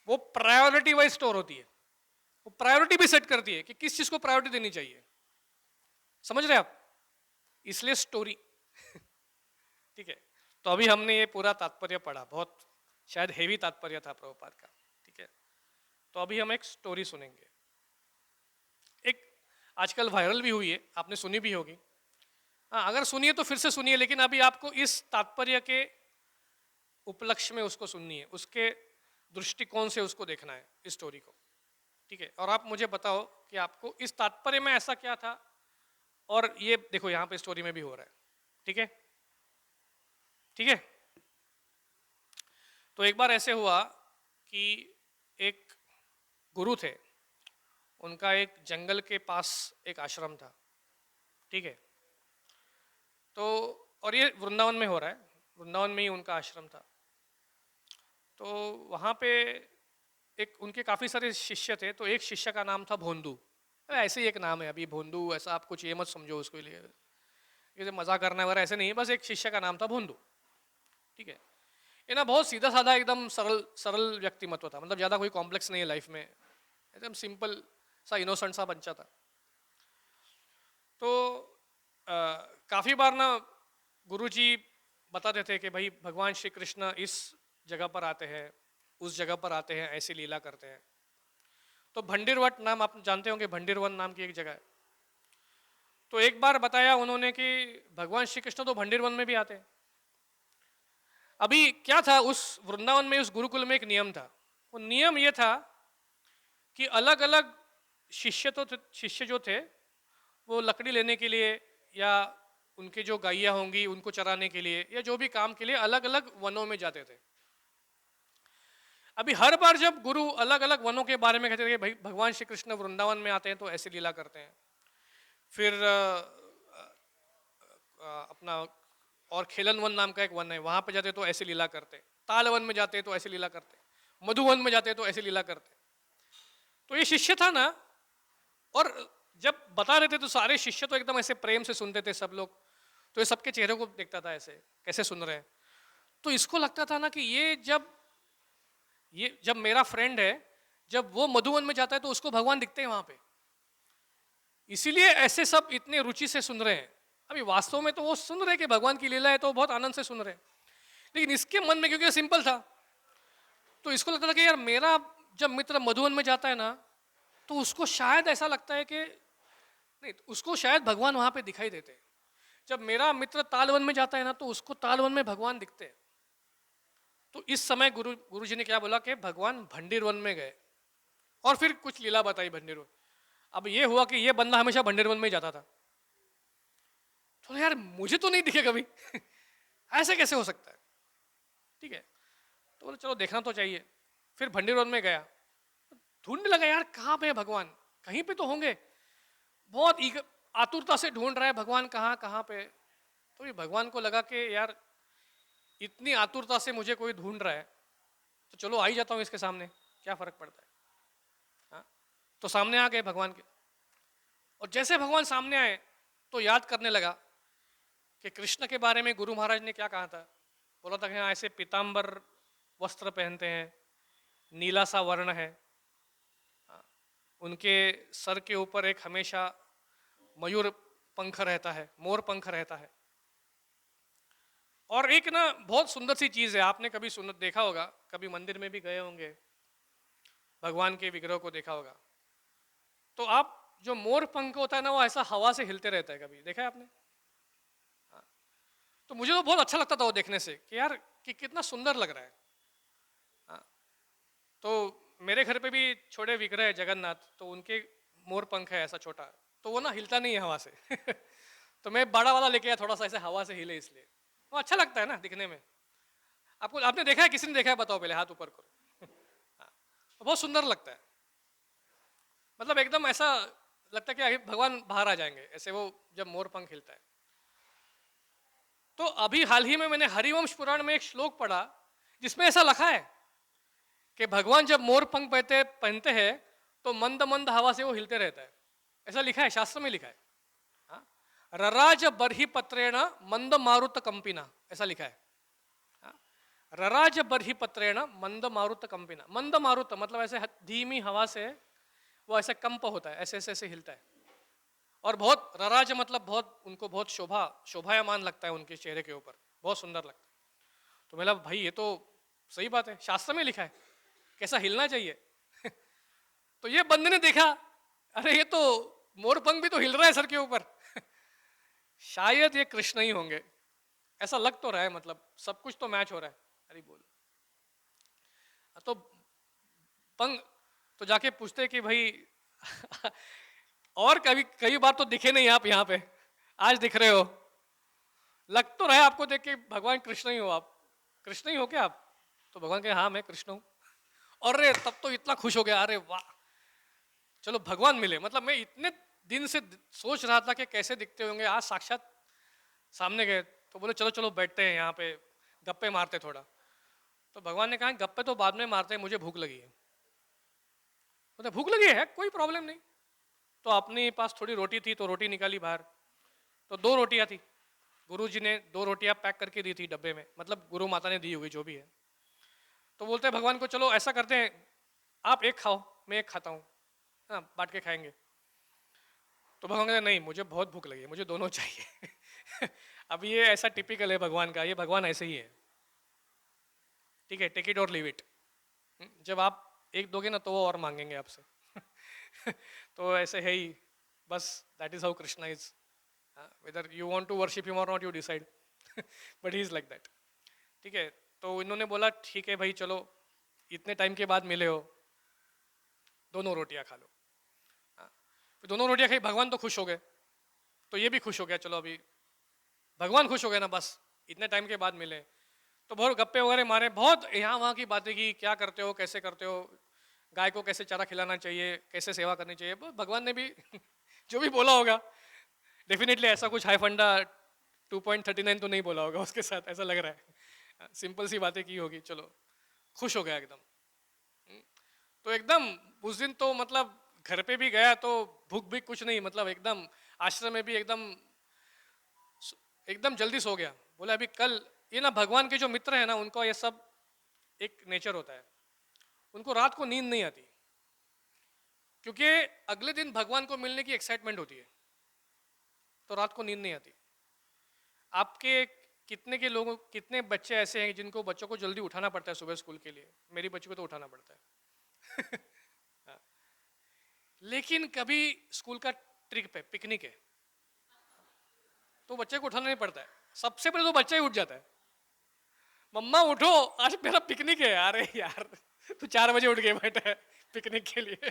वो प्रायोरिटी वाइज स्टोर होती है। वो प्रायोरिटी भी सेट करती है कि किस चीज़ को प्रायोरिटी देनी चाहिए। समझ रहे आप? इसलिए स्टोरी ठीक है। तो अभी हमने ये पूरा तात्पर्य पढ़ा, बहुत शायद हेवी तात्पर्य था प्रभुपाद का। ठीक है, तो अभी हम एक स्टोरी सुनेंगे, एक आजकल वायरल भी हुई है, आपने सुनी भी होगी। हाँ, अगर सुनिए तो फिर से सुनिए, लेकिन अभी आपको इस तात्पर्य के उपलक्ष्य में उसको सुननी है, उसके दृष्टिकोण से उसको देखना है इस स्टोरी को। ठीक है, और आप मुझे बताओ कि आपको इस तात्पर्य में ऐसा क्या था, और ये देखो यहाँ पे स्टोरी में भी हो रहा है। ठीक है, ठीक है। तो एक बार ऐसे हुआ कि एक गुरु थे, उनका एक जंगल के पास एक आश्रम था। ठीक है, तो और ये वृंदावन में हो रहा है, वृंदावन में ही उनका आश्रम था। तो वहाँ पे एक उनके काफ़ी सारे शिष्य थे, तो एक शिष्य का नाम था भोंदू। ऐसे ही एक नाम है, अभी भोंदू ऐसा आप कुछ ये मत समझो उसके लिए, ये मजाक करना वगैरह ऐसे नहीं है, बस एक शिष्य का नाम था भोंदू। ठीक है, ये ना बहुत सीधा साधा एकदम सरल सरल व्यक्तिमत्व था, मतलब ज़्यादा कोई कॉम्प्लेक्स नहीं है लाइफ में, एकदम सिंपल सा इनोसेंट सा बच्चा था। तो काफ़ी बार ना गुरुजी बताते थे कि भाई भगवान श्री कृष्ण इस जगह पर आते हैं, उस जगह पर आते हैं, ऐसी लीला करते हैं। तो भंडीरवट नाम आप जानते होंगे, भंडीरवन नाम की एक जगह है। तो एक बार बताया उन्होंने कि भगवान श्री कृष्ण तो भंडीरवन में भी आते हैं। अभी क्या था, उस वृंदावन में उस गुरुकुल में एक नियम था। वो नियम ये था कि अलग अलग शिष्य जो थे वो लकड़ी लेने के लिए या उनके जो गायियाँ होंगी उनको चराने के लिए या जो भी काम के लिए अलग अलग वनों में जाते थे। अभी हर बार जब गुरु अलग अलग वनों के बारे में कहते थे कि भाई भगवान श्री कृष्ण वृंदावन में आते हैं तो ऐसी लीला करते हैं, फिर अपना और खेलन वन नाम का एक वन है, वहां पे जाते तो ऐसी लीला करते, ताल वन में जाते तो ऐसी लीला करते, मधुवन में जाते तो ऐसी लीला करते। तो ये शिष्य था ना, और जब बता रहे थे तो सारे शिष्य तो एकदम ऐसे प्रेम से सुनते थे सब लोग, तो ये सबके चेहरे को देखता था ऐसे कैसे सुन रहे हैं। तो इसको लगता था ना कि ये जब मेरा फ्रेंड है, जब वो मधुवन में जाता है तो उसको भगवान दिखते हैं वहां पे, इसीलिए ऐसे सब इतने रुचि से सुन रहे हैं। अभी वास्तव में तो वो सुन रहे कि भगवान की लीला है तो बहुत आनंद से सुन रहे हैं, लेकिन इसके मन में क्योंकि सिंपल था तो इसको लगता था कि यार मेरा जब मित्र मधुवन में जाता है ना तो उसको शायद ऐसा लगता है कि नहीं, उसको शायद भगवान वहां पे दिखाई देते हैं। जब मेरा मित्र तालवन में जाता है ना तो उसको तालवन में भगवान दिखते हैं। तो इस समय गुरुजी ने क्या बोला कि भगवान भंडीरवन में गए और फिर कुछ लीला बताई भंडीरवन। अब ये हुआ कि ये बंदा हमेशा भंडीरवन में ही जाता था, तो यार मुझे तो नहीं दिखे कभी ऐसे कैसे हो सकता है। ठीक है, तो बोले चलो देखना तो चाहिए। फिर भंडीरवन में गया, ढूंढने लगा यार कहाँ पे है भगवान, कहीं पे तो होंगे, बहुत आतुरता से ढूंढ रहा है भगवान कहाँ कहाँ पे। तो ये भगवान को लगा कि यार इतनी आतुरता से मुझे कोई ढूंढ रहा है तो चलो आ ही जाता हूँ इसके सामने, क्या फर्क पड़ता है। हाँ, तो सामने आ गए भगवान के, और जैसे भगवान सामने आए तो याद करने लगा कि कृष्ण के बारे में गुरु महाराज ने क्या कहा था। बोला था कि हाँ ऐसे पीताम्बर वस्त्र पहनते हैं, नीला सा वर्ण है, उनके सर के ऊपर एक हमेशा मयूर पंख रहता है, मोर पंख रहता है। और एक ना बहुत सुंदर सी चीज है, आपने कभी देखा होगा, कभी मंदिर में भी गए होंगे, भगवान के विग्रह को देखा होगा, तो आप जो मोर पंख होता है ना वो ऐसा हवा से हिलते रहता है, कभी देखा है आपने? हाँ। तो मुझे तो बहुत अच्छा लगता था वो देखने से कि यार कि कितना सुंदर लग रहा है। हाँ। तो मेरे घर पे भी छोटे विग्रह है जगन्नाथ, तो उनके मोर पंख है ऐसा छोटा, तो वो ना हिलता नहीं है हवा से तो मैं बड़ा वाला लेके आया, थोड़ा सा ऐसे हवा से हिले, इसलिए वो अच्छा लगता है ना दिखने में। आपको आपने देखा है, किसी ने देखा है बताओ पहले, हाथ ऊपर करो हाँ, बहुत सुंदर लगता है, मतलब एकदम ऐसा लगता है कि अभी भगवान बाहर आ जाएंगे, ऐसे वो जब मोर पंख हिलता है। तो अभी हाल ही में मैंने हरिवंश पुराण में एक श्लोक पढ़ा जिसमें ऐसा लिखा है कि भगवान जब मोर पंख पहनते पहनते हैं तो मंद मंद हवा से वो हिलते रहता है। ऐसा लिखा है, शास्त्र में लिखा है। हाँ? रराज बरही पत्रेण मंद मारुत कंपिना, ऐसा लिखा है। हाँ? रराज बरही पत्रेण मंद मारुत कंपिना, मंद मारुत मतलब ऐसे धीमी हवा से वो ऐसे कंप होता है, ऐसे ऐसे ऐसे हिलता है। और बहुत रराज मतलब बहुत उनको बहुत शोभायमान लगता है, उनके चेहरे के ऊपर बहुत सुंदर लगता है। तो बोला भाई ये तो सही बात है, शास्त्र में लिखा है कैसा हिलना चाहिए। तो ये बंदे ने देखा, अरे ये तो मोर पंख भी तो हिल रहा है सर के ऊपर। शायद ये कृष्ण ही होंगे, ऐसा लग तो रहा है, मतलब सब कुछ तो मैच हो रहा है। अरे बोल तो पंख तो जाके पूछते कि भाई और कभी कई बार तो दिखे नहीं आप यहाँ पे, आज दिख रहे हो, लग तो रहा है आपको देख के भगवान कृष्ण ही हो आप, कृष्ण ही हो क्या आप? तो भगवान कहे हाँ मैं कृष्ण हूँ। अरे तब तो इतना खुश हो गया, अरे वाह चलो भगवान मिले। मतलब मैं इतने दिन से सोच रहा था कि कैसे दिखते होंगे, आज साक्षात सामने गए। तो बोले चलो चलो बैठते हैं यहाँ पे, गप्पे मारते थोड़ा। तो भगवान ने कहा गप्पे तो बाद में मारते हैं, मुझे भूख लगी है। बोले भूख लगी है, कोई प्रॉब्लम नहीं। तो अपने पास थोड़ी रोटी थी तो रोटी निकाली बाहर, तो 2 रोटियां थी। गुरुजी ने 2 रोटियां पैक करके दी थी डब्बे में, मतलब गुरु माता ने दी होगी जो भी है। तो बोलते हैं भगवान को चलो ऐसा करते हैं, आप एक खाओ मैं एक खाता हूँ, हाँ बांट के खाएंगे। तो भगवान कहते नहीं मुझे बहुत भूख लगी है, मुझे दोनों चाहिए। अब ये ऐसा टिपिकल है भगवान का, ये भगवान ऐसे ही है। ठीक है, टेक इट और लीव इट। जब आप एक दोगे ना तो वो और मांगेंगे आपसे। तो ऐसे है ही बस, that is how Krishna is. Whether you want to worship him और not you decide, but he is like that. ठीक है, तो इन्होंने बोला ठीक है भाई चलो इतने टाइम के बाद मिले हो, दोनों रोटियां खा लो। हाँ, फिर दोनों रोटियां खाई, भगवान तो खुश हो गए, तो ये भी खुश हो गया, चलो अभी भगवान खुश हो गए ना, बस इतने टाइम के बाद मिले। तो बहुत गप्पे वगैरह मारे, बहुत यहाँ वहाँ की बातें की, क्या करते हो कैसे करते हो, गाय को कैसे चारा खिलाना चाहिए, कैसे सेवा करनी चाहिए। भगवान ने भी जो भी बोला होगा, डेफिनेटली ऐसा कुछ हाई फंडा 2.39 तो नहीं बोला होगा उसके साथ, ऐसा लग रहा है। सिंपल सी बातें की होगी, चलो खुश हो गया एकदम। तो एकदम उस दिन तो मतलब घर पे भी गया तो भूख भी कुछ नहीं, मतलब एकदम आश्रम में भी एकदम एकदम जल्दी सो गया। बोला अभी कल ये ना भगवान के जो मित्र है ना उनको ये सब एक नेचर होता है, उनको रात को नींद नहीं आती, क्योंकि अगले दिन भगवान को मिलने की एक्साइटमेंट होती है, तो रात को नींद नहीं आती। आपके कितने के लोगों, कितने बच्चे ऐसे हैं जिनको बच्चों को जल्दी उठाना पड़ता है सुबह स्कूल के लिए, मेरी बच्ची को तो उठाना पड़ता है। हाँ, लेकिन कभी स्कूल का ट्रिप है, पिकनिक है, तो बच्चे को उठाना नहीं पड़ता है, सबसे पहले तो बच्चा ही उठ जाता है, मम्मा उठो आज मेरा पिकनिक है। अरे यार तू 4 बजे उठ गए बैठा है पिकनिक के लिए,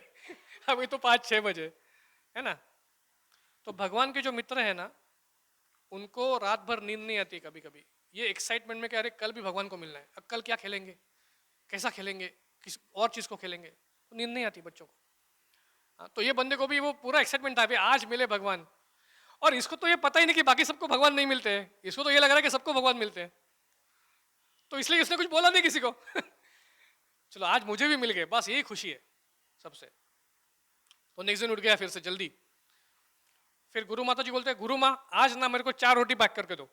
अभी तो 5-6 बजे है ना। तो भगवान के जो मित्र है ना उनको रात भर नींद नहीं आती कभी कभी, ये एक्साइटमेंट में कि अरे कल भी भगवान को मिलना है, अब कल क्या खेलेंगे, कैसा खेलेंगे, किस और चीज को खेलेंगे, तो नींद नहीं आती बच्चों को। हाँ, तो ये बंदे को भी वो पूरा एक्साइटमेंट था अभी आज मिले भगवान, और इसको तो ये पता ही नहीं कि बाकी सबको भगवान नहीं मिलते हैं, इसको तो ये लग रहा है कि सबको भगवान मिलते हैं, तो इसलिए इसने कुछ बोला नहीं किसी को। चलो आज मुझे भी मिल गए, बस यही खुशी है सबसे। तो नेक्स्ट दिन उठ गया फिर से जल्दी, फिर गुरु माता जी बोलते हैं गुरु माँ आज ना मेरे को 4 रोटी पैक करके दो।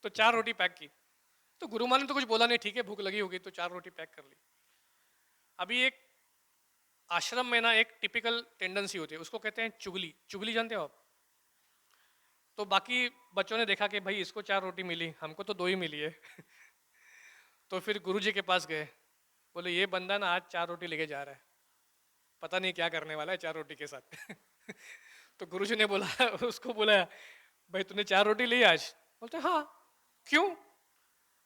तो 4 रोटी पैक की, तो गुरु माँ ने तो कुछ बोला नहीं, ठीक है भूख लगी होगी, तो 4 रोटी पैक कर ली। अभी एक आश्रम में ना एक टिपिकल टेंडेंसी होती है, उसको कहते हैं चुगली। चुगली जानते हो आप? तो बाकी बच्चों ने देखा कि भाई इसको 4 रोटी मिली, हमको तो 2 ही मिली है। तो फिर गुरु जी के पास गए, बोले ये बंदा ना आज 4 रोटी लेके जा रहा है, पता नहीं क्या करने वाला है 4 रोटी के साथ। तो गुरु जी ने बोला, उसको बोला भाई तूने 4 रोटी ली आज? बोलते हाँ। क्यों?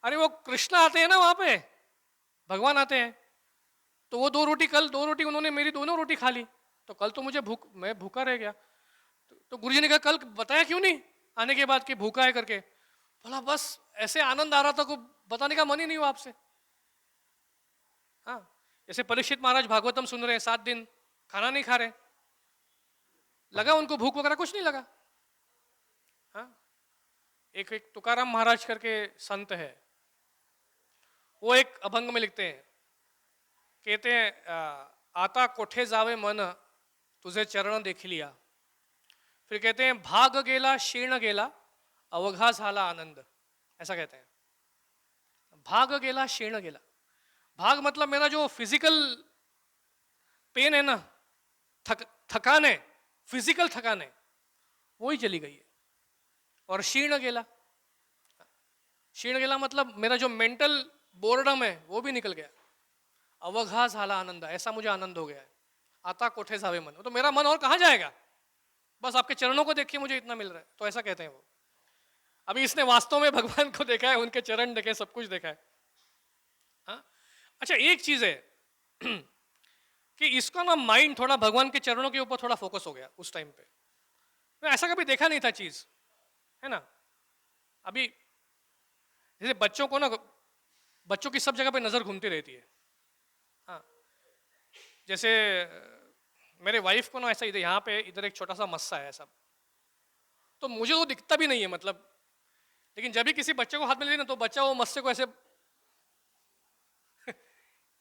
अरे वो कृष्ण आते हैं ना वहां पे, भगवान आते हैं, तो वो 2 रोटी, कल 2 रोटी उन्होंने मेरी दोनों रोटी खा ली, तो कल तो मुझे मैं भूखा रह गया। तो गुरुजी ने कहा कल बताया क्यों नहीं आने के बाद कि भूखा है करके? बोला बस ऐसे आनंद आ रहा था, को बताने का मन ही नहीं हुआ आपसे। हाँ, जैसे परीक्षित महाराज भागवतम सुन रहे हैं 7 दिन खाना नहीं खा रहे, लगा उनको भूख वगैरह कुछ नहीं लगा। हाँ, एक एक तुकाराम महाराज करके संत है, वो एक अभंग में लिखते हैं, कहते हैं आता कोठे जावे मन तुझे चरण देख लिया। फिर कहते हैं भाग गेला शीर्ण गेला अवघा झाला आनंद, ऐसा कहते हैं। भाग गेला शीर्ण गेला, भाग मतलब मेरा जो फिजिकल पेन है ना, थकान है, फिजिकल थकान है, वो ही चली गई है। और शीर्ण गेला, शीर्ण गेला मतलब मेरा जो मेंटल बोर्डम है वो भी निकल गया। अवघा झाला आनंद, ऐसा मुझे आनंद हो गया है। आता कोठे जावे मन, तो मेरा मन और कहाँ जाएगा, बस आपके चरणों को देखिए मुझे इतना मिल रहा है, तो ऐसा कहते हैं वो। अभी इसने वास्तव में भगवान को देखा है, उनके चरण देखे, सब कुछ देखा है। हाँ? अच्छा, एक चीज है कि इसका ना माइंड थोड़ा भगवान के चरणों के ऊपर थोड़ा फोकस हो गया उस टाइम पे। मैं ऐसा कभी देखा नहीं था चीज, है ना। अभी जैसे बच्चों को ना, बच्चों की सब जगह पे नजर घूमती रहती है। हाँ, जैसे मेरे वाइफ को ना ऐसा इधर यहाँ पे इधर एक छोटा सा मस्सा है सब, तो मुझे वो दिखता भी नहीं है मतलब, लेकिन जब भी किसी बच्चे को हाथ में लेती ना तो बच्चा वो मस्से को ऐसे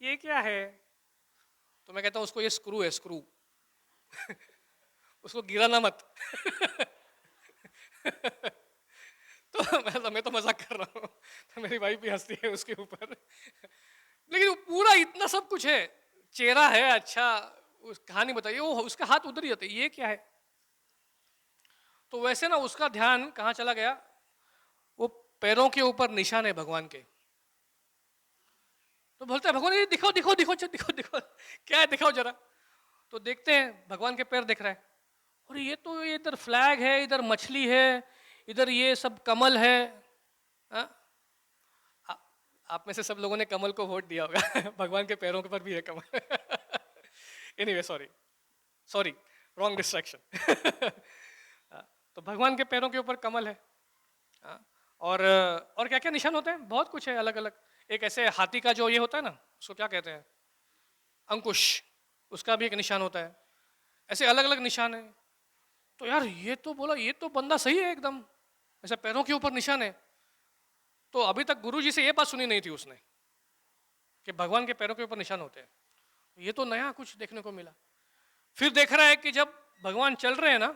ये क्या है, तो मैं कहता हूँ उसको ये स्क्रू है, स्क्रू उसको गिराना मत तो मैं तो मजाक कर रहा हूँ, तो मेरी वाइफ भी हंसती है उसके ऊपर लेकिन वो पूरा इतना सब कुछ है, चेहरा है अच्छा, उस कहानी बताइए, वो उसका हाथ उधर ही जाता है, ये क्या है। तो वैसे ना उसका ध्यान कहाँ चला गया, वो पैरों के ऊपर निशान है भगवान के। तो बोलते हैं भगवान ये दिखाओ दिखाओ दिखाओ दिखाओ दिखाओ, क्या है दिखाओ जरा। तो देखते हैं भगवान के पैर दिख रहा है, और ये तो ये इधर फ्लैग है, इधर मछली है, इधर ये सब कमल है। आ? आप में से सब लोगों ने कमल को वोट दिया होगा भगवान के पैरों के ऊपर भी है कमल anyway sorry sorry, wrong distraction तो भगवान के पैरों के ऊपर कमल है। और क्या क्या निशान होते हैं, बहुत कुछ है अलग अलग। एक ऐसे हाथी का जो ये होता है ना, उसको क्या कहते हैं, अंकुश, उसका भी एक निशान होता है। ऐसे अलग अलग निशान है। तो यार ये तो बोला, ये तो बंदा सही है एकदम, ऐसे पैरों के ऊपर निशान है। तो अभी तक गुरु जी से ये बात सुनी नहीं थी उसने कि भगवान के पैरों के ऊपर निशान होते हैं, ये तो नया कुछ देखने को मिला। फिर देख रहा है कि जब भगवान चल रहे हैं ना,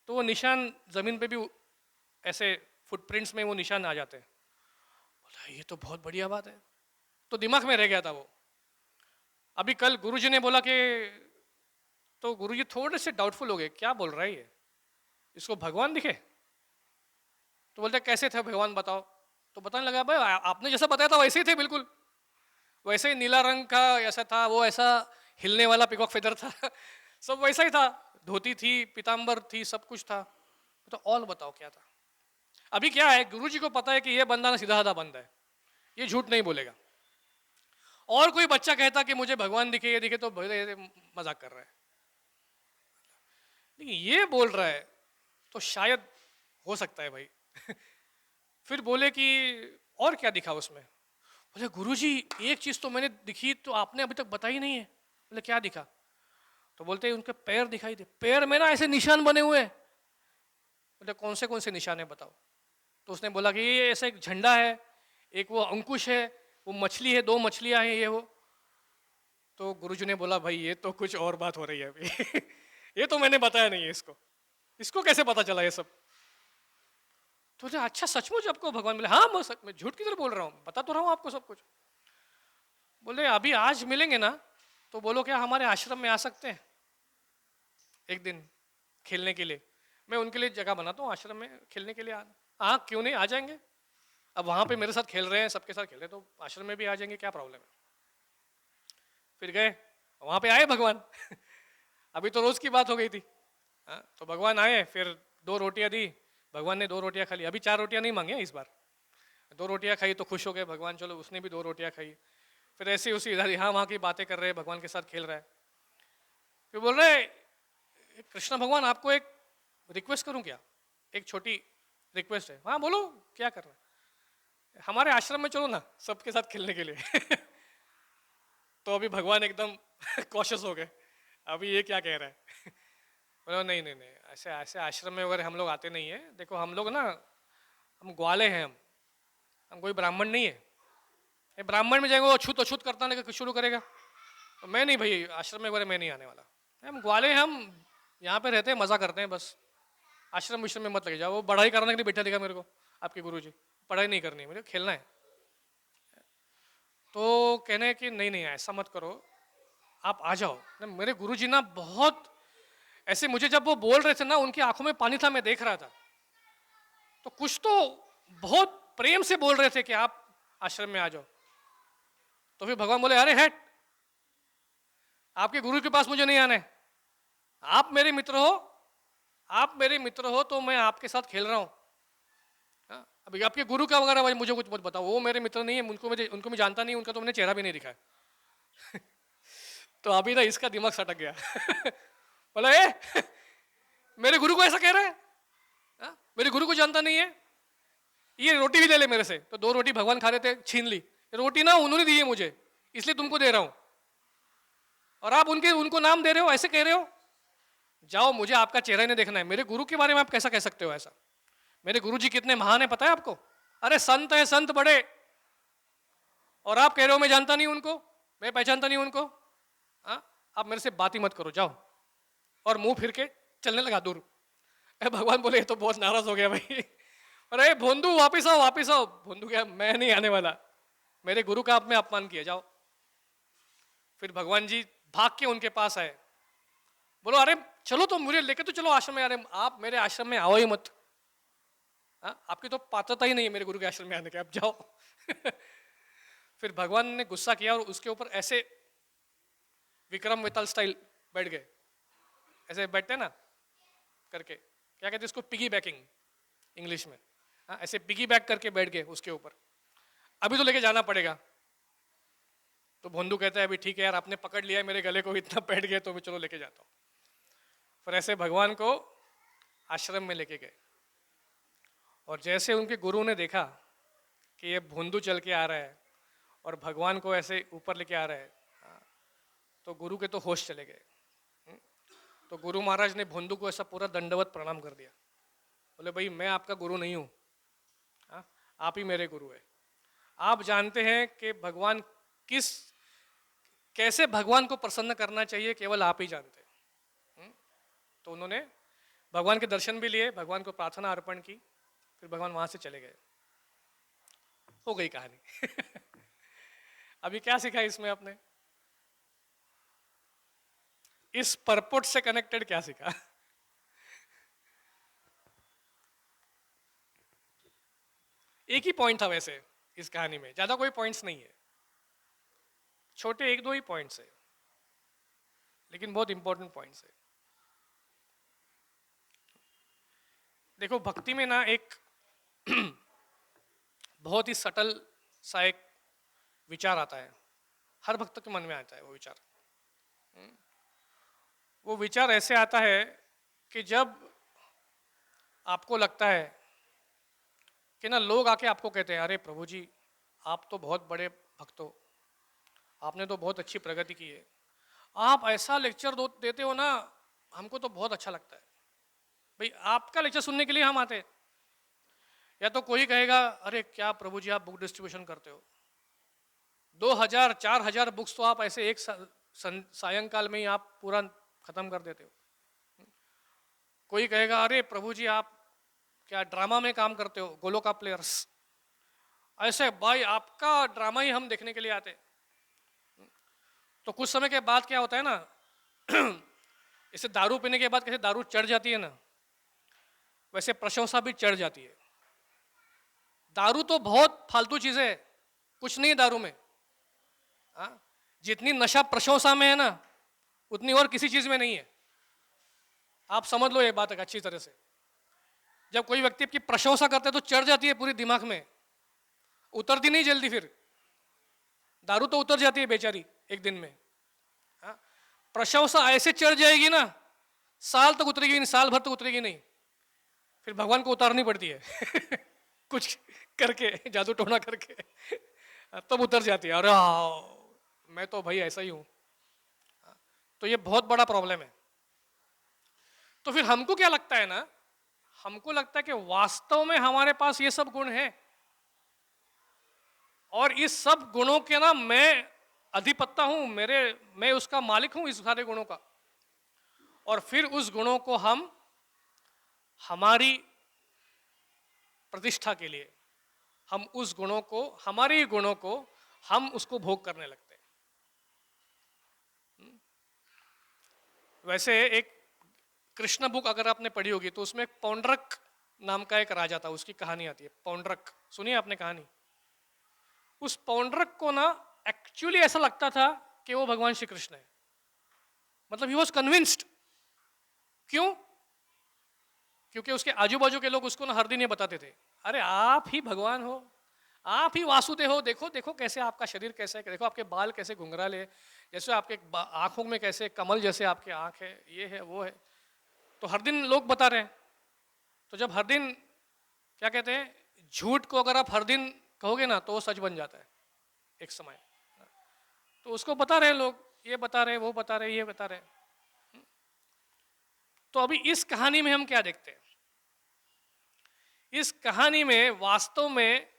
तो वो निशान जमीन पे भी ऐसे फुटप्रिंट्स में वो निशान आ जाते हैं। बोला ये तो बहुत बढ़िया बात है, तो दिमाग में रह गया था वो। अभी कल गुरुजी ने बोला कि, तो गुरुजी थोड़े से डाउटफुल हो गए, क्या बोल रहा है ये, इसको भगवान दिखे। तो बोलते कैसे थे भगवान बताओ। तो बताने लगा भाई आपने जैसा बताया था वैसे ही थे, बिल्कुल वैसे ही, नीला रंग का ऐसा था, वो ऐसा हिलने वाला पिकॉक फेदर था सब वैसा ही था, धोती थी, पीताम्बर थी, सब कुछ था। तो और बताओ क्या था। अभी क्या है, गुरुजी को पता है कि ये बंदा ना सीधा साधा बंदा है, ये झूठ नहीं बोलेगा। और कोई बच्चा कहता कि मुझे भगवान दिखे, ये दिखे, तो मजाक कर रहा है, लेकिन ये बोल रहा है तो शायद हो सकता है भाई फिर बोले कि और क्या दिखा उसमें। बोले गुरुजी एक चीज तो मैंने दिखी, तो आपने अभी तक बताई नहीं है। बोले क्या दिखा। तो बोलते हैं उनके पैर दिखाई दे, पैर में ना ऐसे निशान बने हुए हैं। बोले कौन से निशान है बताओ। तो उसने बोला कि ये ऐसे एक झंडा है, एक वो अंकुश है, वो मछली है, दो मछलियां हैं ये वो। तो गुरुजी ने बोला भाई ये तो कुछ और बात हो रही है अभी ये तो मैंने बताया नहीं है इसको, इसको कैसे पता चला ये सब। तो अच्छा सचमुच आपको भगवान मिले। हाँ मैं झूठ किधर बोल रहा हूँ, बता तो रहा हूँ आपको सब कुछ। बोले अभी आज मिलेंगे ना, तो बोलो क्या हमारे आश्रम में आ सकते हैं एक दिन खेलने के लिए। मैं उनके लिए जगह बनाता हूँ आश्रम में खेलने के लिए। हाँ क्यों नहीं, आ जाएंगे। अब वहाँ पे मेरे साथ खेल रहे हैं, सबके साथ खेल रहे हैं, तो आश्रम में भी आ जाएंगे, क्या प्रॉब्लम है। फिर गए, वहाँ पे आए भगवान अभी तो रोज की बात हो गई थी। हाँ, तो भगवान आए, फिर 2 रोटियां दी, भगवान ने 2 रोटियां खा ली। अभी 4 रोटियां नहीं मांगे इस बार, 2 रोटियां खाई तो खुश हो गए भगवान, चलो उसने भी 2 रोटियां खाई। फिर ऐसे उसी इधर यहाँ वहाँ की बातें कर रहे हैं, भगवान के साथ खेल रहा है। फिर बोल रहे कृष्ण भगवान आपको एक रिक्वेस्ट करूं क्या, एक छोटी रिक्वेस्ट है। हाँ बोलो क्या करना है। हमारे आश्रम में चलो ना सबके साथ खेलने के लिए तो अभी भगवान एकदम कॉशियस हो गए, अभी ये क्या कह रहा है बोला नहीं नहीं नहीं, ऐसे ऐसे आश्रम में वगैरह हम लोग आते नहीं है। देखो हम लोग ना, हम ग्वाले हैं, हम कोई ब्राह्मण नहीं है। ये ब्राह्मण में जाएंगे वो अछूत अछूत करता नहीं शुरू करेगा, तो मैं नहीं भाई, आश्रम में वगैरह मैं नहीं आने वाला। हम ग्वाले हैं, हम यहाँ पे रहते हैं, मज़ा करते हैं बस। आश्रम विश्रम में मत लगे जाओ। वो पढ़ाई करने के लिए बैठा दिखा मेरे को आपके गुरुजी, पढ़ाई नहीं करनी है, मुझे खेलना है। तो कहने कि नहीं नहीं ऐसा मत करो, आप आ जाओ। मेरे गुरुजी ना बहुत ऐसे, मुझे जब वो बोल रहे थे ना, उनकी आंखों में पानी था, मैं देख रहा था। तो कुछ तो बहुत प्रेम से बोल रहे थे कि आप आश्रम में आ जाओ। तो फिर भगवान बोले, अरे हट, आपके गुरु के पास मुझे नहीं आना है। आप मेरे मित्र हो, आप मेरे मित्र हो तो मैं आपके साथ खेल रहा हूँ। अभी आपके गुरु का वगैरह भाई मुझे कुछ मत बताओ, वो मेरे मित्र नहीं है, उनको मैं जानता नहीं, उनका तो मैंने चेहरा भी नहीं दिखा है। तो अभी ना इसका दिमाग सटक गया। बोला ए, मेरे गुरु को ऐसा कह रहा है, मेरे गुरु को जानता नहीं है, ये रोटी भी ले ले मेरे से। तो 2 रोटी भगवान खा रहे थे, छीन ली। रोटी ना उन्होंने दी है मुझे, इसलिए तुमको दे रहा हूं, और आप उनको नाम दे रहे हो, ऐसे कह रहे हो। जाओ, मुझे आपका चेहरा ही नहीं देखना है। मेरे गुरु के बारे में आप कैसा कह सकते हो ऐसा? मेरे गुरु जी कितने महान है पता है आपको? अरे संत है, संत बड़े, और आप कह रहे हो मैं जानता नहीं उनको, मैं पहचानता नहीं उनको। आप मेरे से बात ही मत करो, जाओ। और मुंह फिर के चलने लगा दूर। भगवान बोले ये तो बहुत नाराज हो गया भाई। अरे भोंदू वापिस आओ, वापिस आओ। भोंदू क्या, मैं नहीं आने वाला, मेरे गुरु का आपने अपमान किया, जाओ। फिर भगवान जी भाग के उनके पास आए, बोलो अरे चलो तो मुझे लेके तो चलो आश्रम में। अरे आप मेरे आश्रम में आओ ही मत, आपकी तो पात्रता ही नहीं है मेरे गुरु के आश्रम में आने के, आप जाओ। फिर भगवान ने गुस्सा किया और उसके ऊपर ऐसे विक्रम वेताल स्टाइल बैठ गए, ऐसे बैठते ना करके, क्या कहते हैं इसको, पिगी बैकिंग इंग्लिश में। ऐसे पिगी बैक करके बैठ गए उसके ऊपर। अभी तो लेके जाना पड़ेगा। तो भोंदू कहता है अभी ठीक है यार, आपने पकड़ लिया है मेरे गले को, इतना बैठ गए तो मैं चलो लेके जाता हूँ। फिर ऐसे भगवान को आश्रम में लेके गए, और जैसे उनके गुरु ने देखा कि ये भोंदू चल के आ रहा है और भगवान को ऐसे ऊपर लेके आ रहा है, तो गुरु के तो होश चले गए। तो गुरु महाराज ने भोंदू को ऐसा पूरा दंडवत प्रणाम कर दिया। बोले भाई मैं आपका गुरु नहीं हूँ, आप ही मेरे गुरु है। आप जानते हैं कि भगवान कैसे भगवान को प्रसन्न करना चाहिए, केवल आप ही जानते हैं। तो उन्होंने भगवान के दर्शन भी लिए, भगवान को प्रार्थना अर्पण की, फिर भगवान वहां से चले गए। हो गई कहानी। अभी क्या सीखा इसमें आपने? इस परपोर्ट से कनेक्टेड क्या सीखा? एक ही पॉइंट था वैसे इस कहानी में, ज्यादा कोई पॉइंट्स नहीं है, छोटे 1-2 ही पॉइंट्स है, लेकिन बहुत इंपॉर्टेंट पॉइंट्स है। देखो भक्ति में ना एक बहुत ही सटल सा एक विचार आता है, हर भक्त के मन में आता है वो विचार। वो विचार ऐसे आता है कि जब आपको लगता है कि ना लोग आके आपको कहते हैं अरे प्रभु जी आप तो बहुत बड़े भक्त हो, आपने तो बहुत अच्छी प्रगति की है, आप ऐसा लेक्चर देते हो ना, हमको तो बहुत अच्छा लगता है। भाई आपका लेक्चर सुनने के लिए हम आते हैं। या तो कोई कहेगा अरे क्या प्रभु जी आप बुक डिस्ट्रीब्यूशन करते हो, 2000-4000 बुक्स तो आप ऐसे एक सायंकाल में ही आप पूरा खत्म कर देते हो। कोई कहेगा अरे प्रभु जी आप क्या ड्रामा में काम करते हो, गोलोका प्लेयर्स, ऐसे भाई आपका ड्रामा ही हम देखने के लिए आते। तो कुछ समय के बाद क्या होता है ना, इसे दारू पीने के बाद कैसे दारू चढ़ जाती है ना, वैसे प्रशंसा भी चढ़ जाती है। दारू तो बहुत फालतू चीज है, कुछ नहीं है दारू में। जितनी नशा प्रशंसा में है ना, उतनी और किसी चीज में नहीं है। आप समझ लो ये बात अच्छी तरह से। जब कोई व्यक्ति आपकी प्रशंसा करता है तो चढ़ जाती है पूरी दिमाग में, उतरती नहीं जल्दी। फिर दारू तो उतर जाती है बेचारी एक दिन में। प्रशंसा ऐसे चढ़ जाएगी ना, साल तक उतरेगी नहीं, साल भर तक उतरेगी नहीं, फिर भगवान को उतारनी पड़ती है। कुछ करके, जादू टोना करके, तब उतर जाती है। अरे मैं तो भाई ऐसा ही हूं। तो ये बहुत बड़ा प्रॉब्लम है। तो फिर हमको क्या लगता है ना, हमको लगता है कि वास्तव में हमारे पास ये सब गुण हैं और इस सब गुणों के ना मैं अधिपत्ता हूं, मैं उसका मालिक हूं इस सारे गुणों का। और फिर उस गुणों को हम हमारी प्रतिष्ठा के लिए, हम उस गुणों को, हमारे ही गुणों को हम उसको भोग करने लगते हैं। वैसे एक कृष्ण बुक अगर आपने पढ़ी होगी तो उसमें पौंड्रक नाम का एक राजा था, उसकी कहानी आती है। पौंड्रक सुनिए आपने कहानी। उस पौंड्रक को ना एक्चुअली ऐसा लगता था कि वो भगवान श्री कृष्ण है, मतलब ही वॉज कन्विंस्ड। क्यों? क्योंकि उसके आजू बाजू के लोग उसको ना हर दिन ये बताते थे, अरे आप ही भगवान हो, आप ही वासुदेव हो, देखो देखो कैसे आपका शरीर कैसे है, देखो आपके बाल कैसे घुंघराले, जैसे आपके आंखों में कैसे कमल जैसे आपके आंख है, ये है वो है। तो हर दिन लोग बता रहे हैं। तो जब हर दिन, क्या कहते हैं, झूठ को अगर आप हर दिन कहोगे ना तो वो सच बन जाता है एक समय। तो उसको बता रहे लोग, ये बता रहे, वो बता रहे, ये बता रहे। तो अभी इस कहानी में हम क्या देखते हैं? इस कहानी में वास्तव में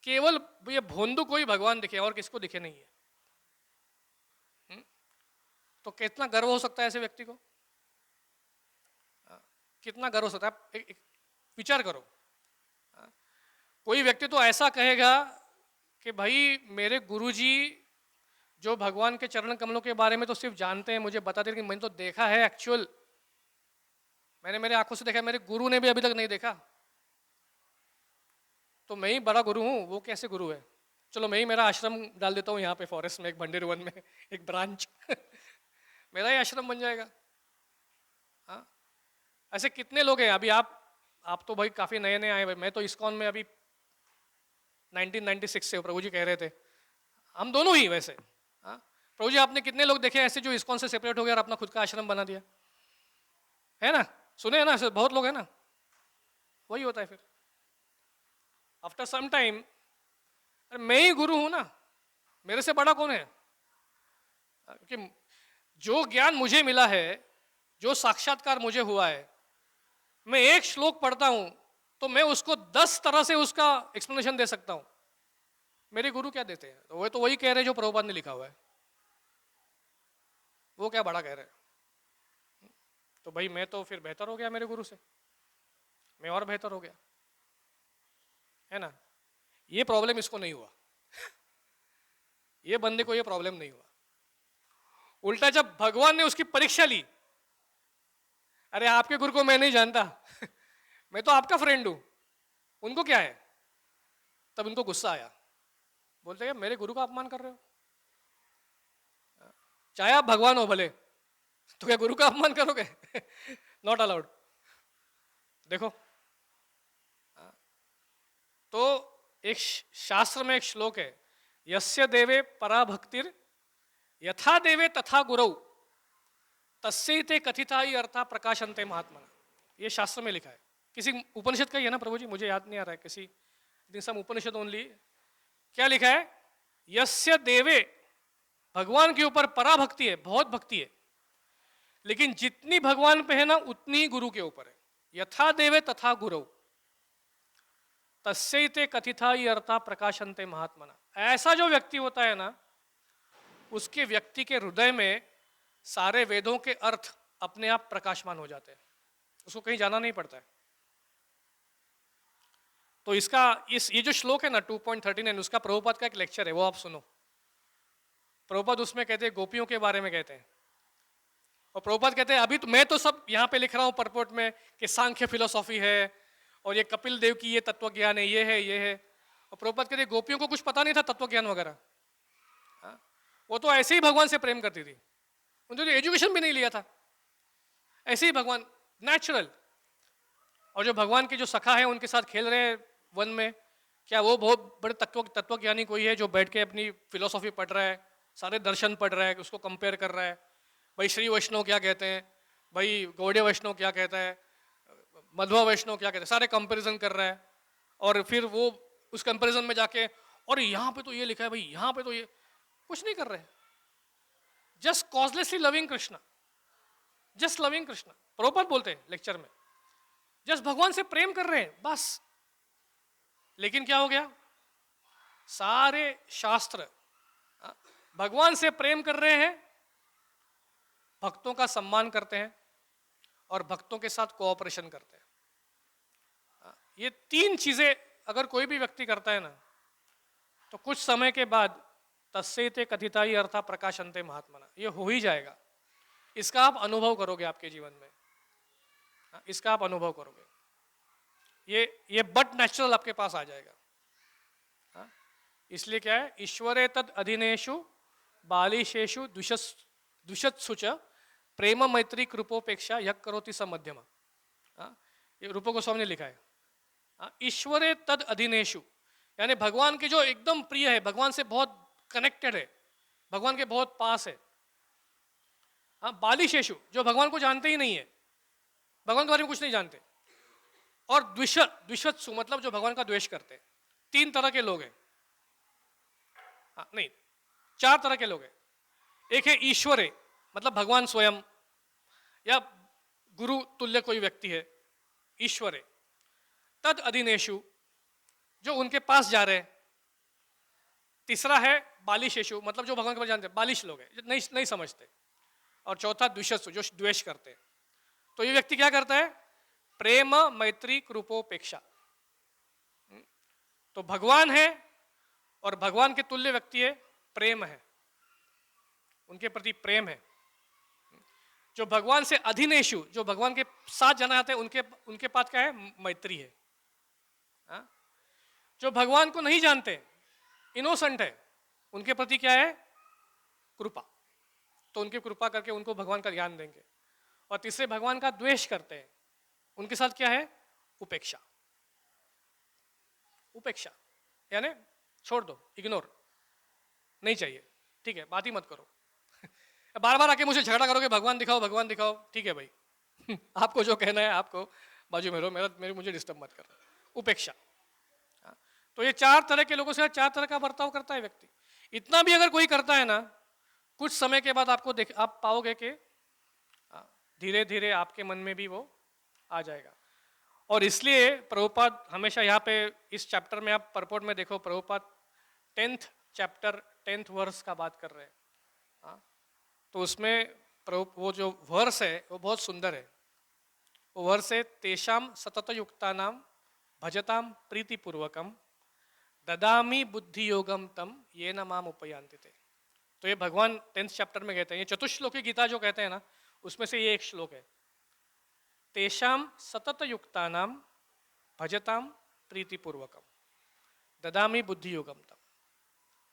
केवल ये भोंदू को ही भगवान दिखे और किसको दिखे नहीं है। तो कितना गर्व हो सकता है ऐसे व्यक्ति को? कितना गर्व हो सकता है? एक विचार करो। कोई व्यक्ति तो ऐसा कहेगा कि भाई मेरे गुरुजी जो भगवान के चरण कमलों के बारे में तो सिर्फ जानते हैं, मुझे बताते हैं, लेकिन मैंने तो देखा है एक्चुअल, मैंने मेरे आंखों से देखा, मेरे गुरु ने भी अभी तक नहीं देखा। तो मैं ही बड़ा गुरु हूँ, वो कैसे गुरु है? चलो मैं ही मेरा आश्रम डाल देता हूँ यहाँ पे फॉरेस्ट में, एक भंडेर वन में एक ब्रांच मेरा ही आश्रम बन जाएगा। हाँ, ऐसे कितने लोग हैं? अभी आप तो भाई काफी नए नए आए भाई, मैं तो इस्कॉन में अभी 1996 से, प्रभु जी कह रहे थे, हम दोनों ही वैसे। हाँ, प्रभु जी आपने कितने लोग देखे ऐसे जो इस्कॉन से सेपरेट हो गया और अपना खुद का आश्रम बना दिया? है ना, सुने हैं ना, ऐसे बहुत लोग हैं ना। वही होता है फिर आफ्टर सम टाइम, अरे मैं ही गुरु हूं ना, मेरे से बड़ा कौन है? कि जो ज्ञान मुझे मिला है, जो साक्षात्कार मुझे हुआ है, मैं एक श्लोक पढ़ता हूं तो मैं उसको 10 तरह से उसका एक्सप्लेनेशन दे सकता हूं। मेरे गुरु क्या देते हैं? तो वो तो वही कह रहे हैं जो प्रभुपाद ने लिखा हुआ है। वो क्या बड़ा कह रहे हैं? तो भाई मैं तो फिर बेहतर हो गया मेरे गुरु से, मैं और बेहतर हो गया, है ना। ये प्रॉब्लम इसको नहीं हुआ ये बंदे को ये प्रॉब्लम नहीं हुआ। उल्टा जब भगवान ने उसकी परीक्षा ली, अरे आपके गुरु को मैं नहीं जानता मैं तो आपका फ्रेंड हूं, उनको क्या है? तब उनको गुस्सा आया, बोलते हैं मेरे गुरु का अपमान कर रहे हो, चाहे आप भगवान हो भले, तो क्या गुरु का अपमान करोगे? Not allowed. देखो, तो एक शास्त्र में एक श्लोक है, यस्य देवे परा भक्तिर यथा देवे तथा गुरु तस्यैते कथिता ही अर्था प्रकाशन्ते महात्मा। ये शास्त्र में लिखा है, किसी उपनिषद का ही है ना प्रभु जी, मुझे याद नहीं आ रहा है, किसी सम उपनिषद ओनली। क्या लिखा है? यस्य देवे, भगवान के ऊपर पराभक्ति है, बहुत भक्ति है, लेकिन जितनी भगवान पे है ना उतनी ही गुरु के ऊपर है। यथा देवे तथा गुरु तस्यैते कथिता ही अर्था प्रकाशन्ते महात्मना। ऐसा जो व्यक्ति होता है ना, उसके व्यक्ति के हृदय में सारे वेदों के अर्थ अपने आप प्रकाशमान हो जाते हैं, उसको कहीं जाना नहीं पड़ता है। तो इसका ये जो श्लोक है ना 2.39, उसका प्रभुपाद का एक लेक्चर है, वो आप सुनो। प्रभुपाद उसमें कहते हैं, गोपियों के बारे में कहते हैं, और प्रभुपाद कहते हैं अभी तो मैं तो सब यहाँ पे लिख रहा हूँ परपोर्ट में कि सांख्य फिलोसॉफी है और ये कपिल देव की ये तत्व ज्ञान है, ये है ये है। और प्रभुपाद कहते हैं गोपियों को कुछ पता नहीं था तत्व ज्ञान वगैरह, वो तो ऐसे ही भगवान से प्रेम करती थी, उन्होंने एजुकेशन भी नहीं लिया था, ऐसे ही भगवान नेचुरल। और जो भगवान के जो सखा है उनके साथ खेल रहे हैं वन में, क्या वो बहुत बड़े तत्वज्ञानी कोई है जो बैठ के अपनी फिलोसॉफी पढ़ रहा है, सारे दर्शन पढ़ रहा है, उसको कंपेयर कर रहा है, भाई श्री वैष्णव क्या कहते हैं, भाई गौड़ीय वैष्णव क्या कहता है, मध्वा वैष्णव क्या कहते हैं, सारे कंपैरिजन कर रहा है। और फिर वो उस कंपैरिजन में जाके, और यहाँ पे तो ये लिखा है भाई, यहाँ पे तो ये, कुछ नहीं कर रहे, just causelessly loving Krishna, just loving Krishna. Prabhupada बोलते हैं लेक्चर में, जस्ट भगवान से प्रेम कर रहे हैं बस। लेकिन क्या हो गया, सारे शास्त्र भगवान से प्रेम कर रहे हैं, भक्तों का सम्मान करते हैं और भक्तों के साथ कोऑपरेशन करते हैं। ये तीन चीजें अगर कोई भी व्यक्ति करता है ना, तो कुछ समय के बाद तस्सेते कथिताई अर्था प्रकाशन्ते महात्मना, ये हो ही जाएगा। इसका आप अनुभव करोगे आपके जीवन में, इसका आप अनुभव करोगे, ये बट नेचुरल आपके पास आ जाएगा। इसलिए क्या है, ईश्वरे तद अधीनेषु बालिशेषु दुषत्सु च प्रेम मैत्री कृपोपेक्षा यक करोति स मध्यमा। ये रूप गोस्वामी ने लिखा है। ईश्वरे तद अधीनेषु, यानी भगवान के जो एकदम प्रिय है, भगवान से बहुत कनेक्टेड है, भगवान के बहुत पास है। बालिशेषु, जो भगवान को जानते ही नहीं है, भगवान के बारे में कुछ नहीं जानते। और द्विषत्सु, मतलब जो भगवान का द्वेष करते हैं। तीन तरह के लोग हैं, नहीं, चार तरह के लोग हैं। एक है ईश्वरे, मतलब भगवान स्वयं या गुरु तुल्य कोई व्यक्ति है, ईश्वरे। तद अधीनेषु, जो उनके पास जा रहे हैं। तीसरा है बालिशेषु, मतलब जो भगवान के बारे में जानते हैं, बालिश लोग हैं, नहीं समझते। और चौथा द्विषत्सु, जो द्वेष करते हैं। तो ये व्यक्ति क्या करता है, प्रेम मैत्री कृपोपेक्षा। तो भगवान है और भगवान के तुल्य व्यक्ति है, प्रेम है, उनके प्रति प्रेम है। जो भगवान से अधीनेषु, जो भगवान के साथ जाना चाहते हैं, उनके पास क्या है, मैत्री है। जो भगवान को नहीं जानते, इनोसेंट है, उनके प्रति क्या है, कृपा। तो उनकी कृपा करके उनको भगवान का ज्ञान देंगे। और तीसरे भगवान का द्वेष करते हैं, उनके साथ क्या है, उपेक्षा। उपेक्षा यानी छोड़ दो, इग्नोर, नहीं चाहिए, ठीक है, बात ही मत करो। बार बार आके मुझे झगड़ा करोगे, भगवान दिखाओ भगवान दिखाओ, ठीक है भाई, आपको जो कहना है आपको, बाजू में रहो, मुझे डिस्टर्ब मत करो। उपेक्षा। तो ये चार तरह के लोगों से चार तरह का बर्ताव करता है व्यक्ति। इतना भी अगर कोई करता है ना, कुछ समय के बाद आप पाओगे कि धीरे धीरे आपके मन में भी वो आ जाएगा। और इसलिए प्रभुपाद हमेशा यहाँ पे इस चैप्टर में, आप परपोर्ट में देखो, Prabhupada 10th chapter 10th verse का बात कर रहे हैं। तो उसमें वो जो वर्स है वो बहुत सुंदर है। वो वर्स है, तेषाम सतत युक्तानाम भजताम प्रीतिपूर्वकम ददामी बुद्धि योगम तम ये न माम उपयांति थे। तो ये भगवान 10th चैप्टर में कहते हैं, ये चतुश्लोकी गीता जो कहते हैं ना, उसमें से ये एक श्लोक है, तेषाम सतत युक्तानाम भजताम प्रीतिपूर्वकम ददामी बुद्धि योगम तम।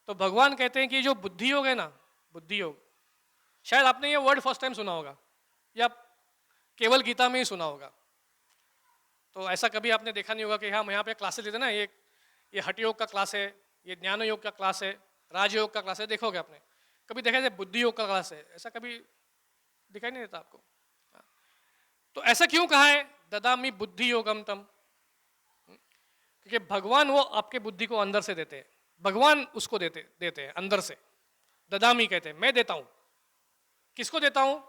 तो भगवान कहते हैं कि जो बुद्धि योग है ना, बुद्धि योग, शायद आपने ये वर्ड फर्स्ट टाइम सुना होगा या केवल गीता में ही सुना होगा। तो ऐसा कभी आपने देखा नहीं होगा कि हाँ, यहाँ पे क्लासेस लेते ना, ये हठ योग का क्लास है, ये ज्ञान योग का क्लास है, राजयोग का क्लास है, देखोगे आपने कभी देखा जाए बुद्धि योग का क्लास है, ऐसा कभी दिखाई नहीं देता आपको। तो ऐसा क्यों कहा है, ददामी बुद्धि योगम तम? क्योंकि भगवान वो आपके बुद्धि को अंदर से देते हैं, भगवान उसको देते हैं अंदर से। ददामी कहते हैं मैं देता हूं। किसको देता हूं?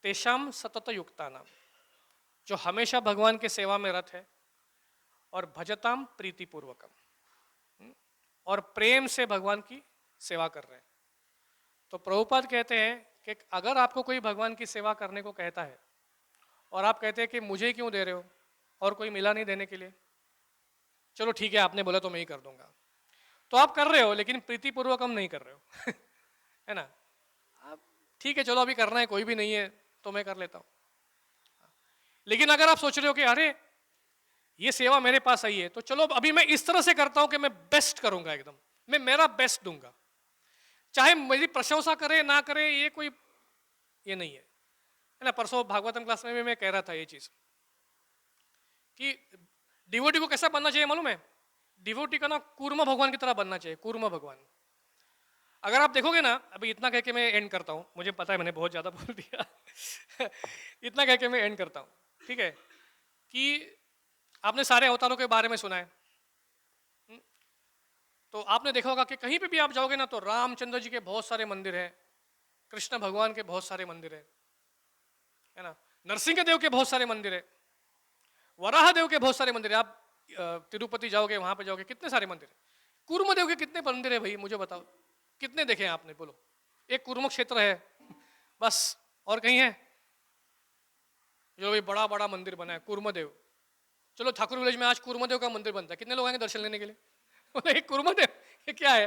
तेषाम सतत युक्तानाम, जो हमेशा भगवान के सेवा में रत है, और भजताम प्रीतिपूर्वकम, और प्रेम से भगवान की सेवा कर रहे हैं। तो प्रभुपाद कहते हैं कि अगर आपको कोई भगवान की सेवा करने को कहता है और आप कहते हैं कि मुझे क्यों दे रहे हो, और कोई मिला नहीं देने के लिए, चलो ठीक है आपने बोला तो मैं ही कर दूंगा, तो आप कर रहे हो लेकिन प्रीतिपूर्वक हम नहीं कर रहे हो है ना। आप ठीक है, चलो अभी करना है, कोई भी नहीं है तो मैं कर लेता हूँ। लेकिन अगर आप सोच रहे हो कि अरे ये सेवा मेरे पास आई है, तो चलो अभी मैं इस तरह से करता हूं कि मैं बेस्ट करूंगा, एकदम मैं मेरा बेस्ट दूंगा, चाहे मेरी प्रशंसा करे ना करे, ये नहीं है ना। परसों भागवतम क्लास में भी मैं कह रहा था ये चीज कि डिवोटी को कैसा बनना चाहिए मालूम है? डिवोटी का ना कूर्म भगवान की तरह बनना चाहिए, कूर्म भगवान। अगर आप देखोगे ना, अभी इतना कह के मैं एंड करता हूं, मुझे पता है मैंने बहुत ज्यादा बोल दिया इतना कह के मैं एंड करता हूं, ठीक है, कि आपने सारे अवतारों के बारे में सुना है। तो आपने देखा होगा कि कहीं पे भी आप जाओगे ना, तो रामचंद्र जी के बहुत सारे मंदिर हैं, कृष्ण भगवान के बहुत सारे मंदिर हैं, है ना। नरसिंह देव के बहुत सारे मंदिर है, वराह देव के बहुत सारे मंदिर है। आप तिरुपति जाओगे, वहां पे जाओगे, कितने सारे मंदिर है। कूर्म देव के कितने मंदिर है भाई, मुझे बताओ, कितने देखे हैं आपने, बोलो। एक कूर्म क्षेत्र है बस, और कहीं है जो भाई बड़ा बड़ा मंदिर बना है कूर्म देव। चलो ठाकुर विलेज में आज कूर्म देव का मंदिर बनता है, कितने लोग आएंगे दर्शन लेने के लिए? बोले कूर्म देव, ये क्या है,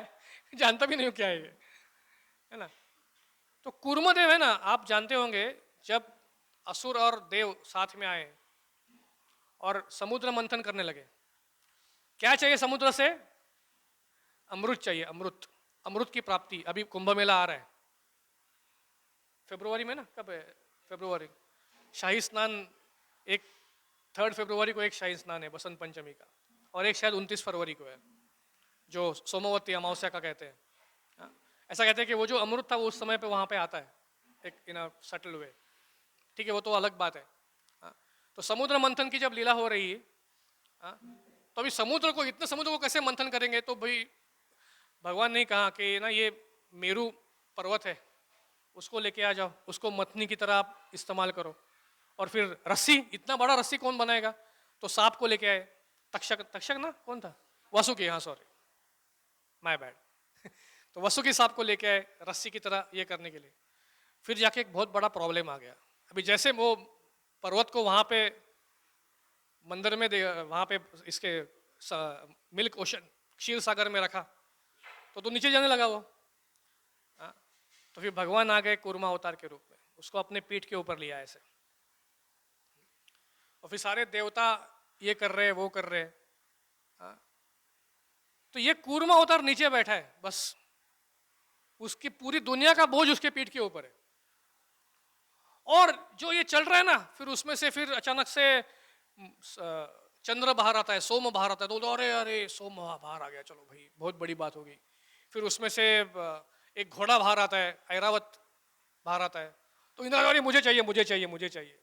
जानता भी नहीं हूँ क्या है ये, है ना। तो कूर्म देव है ना, आप जानते होंगे, जब असुर और देव साथ में आए और समुद्र मंथन करने लगे, क्या चाहिए समुद्र से? अमृत चाहिए, अमृत, अमृत की प्राप्ति। अभी कुंभ मेला आ रहा है फरवरी में ना, कब है फरवरी, शाही स्नान, एक 3 फरवरी को एक शाही स्नान है बसंत पंचमी का, और एक शायद 29 फरवरी को है, जो सोमवती अमावस्या का कहते हैं। हाँ? ऐसा कहते हैं कि वो जो अमृत था वो उस समय पे वहाँ पे आता है, एक इन अ सटल वे, ठीक है, वो तो अलग बात है। हाँ? तो समुद्र मंथन की जब लीला हो रही है, हाँ? तो अभी समुद्र को, इतने समुद्र को कैसे मंथन करेंगे? तो भाई भगवान ने कहा कि ना ये मेरू पर्वत है, उसको लेके आ जाओ, उसको मथनी की तरह आप इस्तेमाल करो। और फिर रस्सी, इतना बड़ा रस्सी कौन बनाएगा? तो सांप को लेके आए, तक्षक, तक्षक ना कौन था, वासुकी, हाँ सॉरी माय बैड। तो वासुकी सांप को लेके आए रस्सी की तरह ये करने के लिए। फिर जाके एक बहुत बड़ा प्रॉब्लम आ गया। अभी जैसे वो पर्वत को वहाँ पे मंदिर में वहाँ पे इसके मिल्क ओशन, क्षीर सागर में रखा, तो नीचे जाने लगा वो। हाँ? तो फिर भगवान आ गए कूर्मा अवतार के रूप में, उसको अपने पीठ के ऊपर लिया ऐसे, और फिर सारे देवता ये कर रहे हैं, वो कर रहे हैं। हाँ? तो ये कूर्मा अवतार नीचे बैठा है बस, उसकी पूरी दुनिया का बोझ उसके पीठ के ऊपर है। और जो ये चल रहा है ना, फिर उसमें से फिर अचानक से चंद्र बाहर आता है, सोम बाहर आता है, तो अरे अरे सोम बाहर आ गया, चलो भाई बहुत बड़ी बात होगी। फिर उसमें से एक घोड़ा बाहर आता है, ऐरावत बाहर आता है, तो इंद्र अरे मुझे चाहिए, मुझे चाहिए, मुझे चाहिए।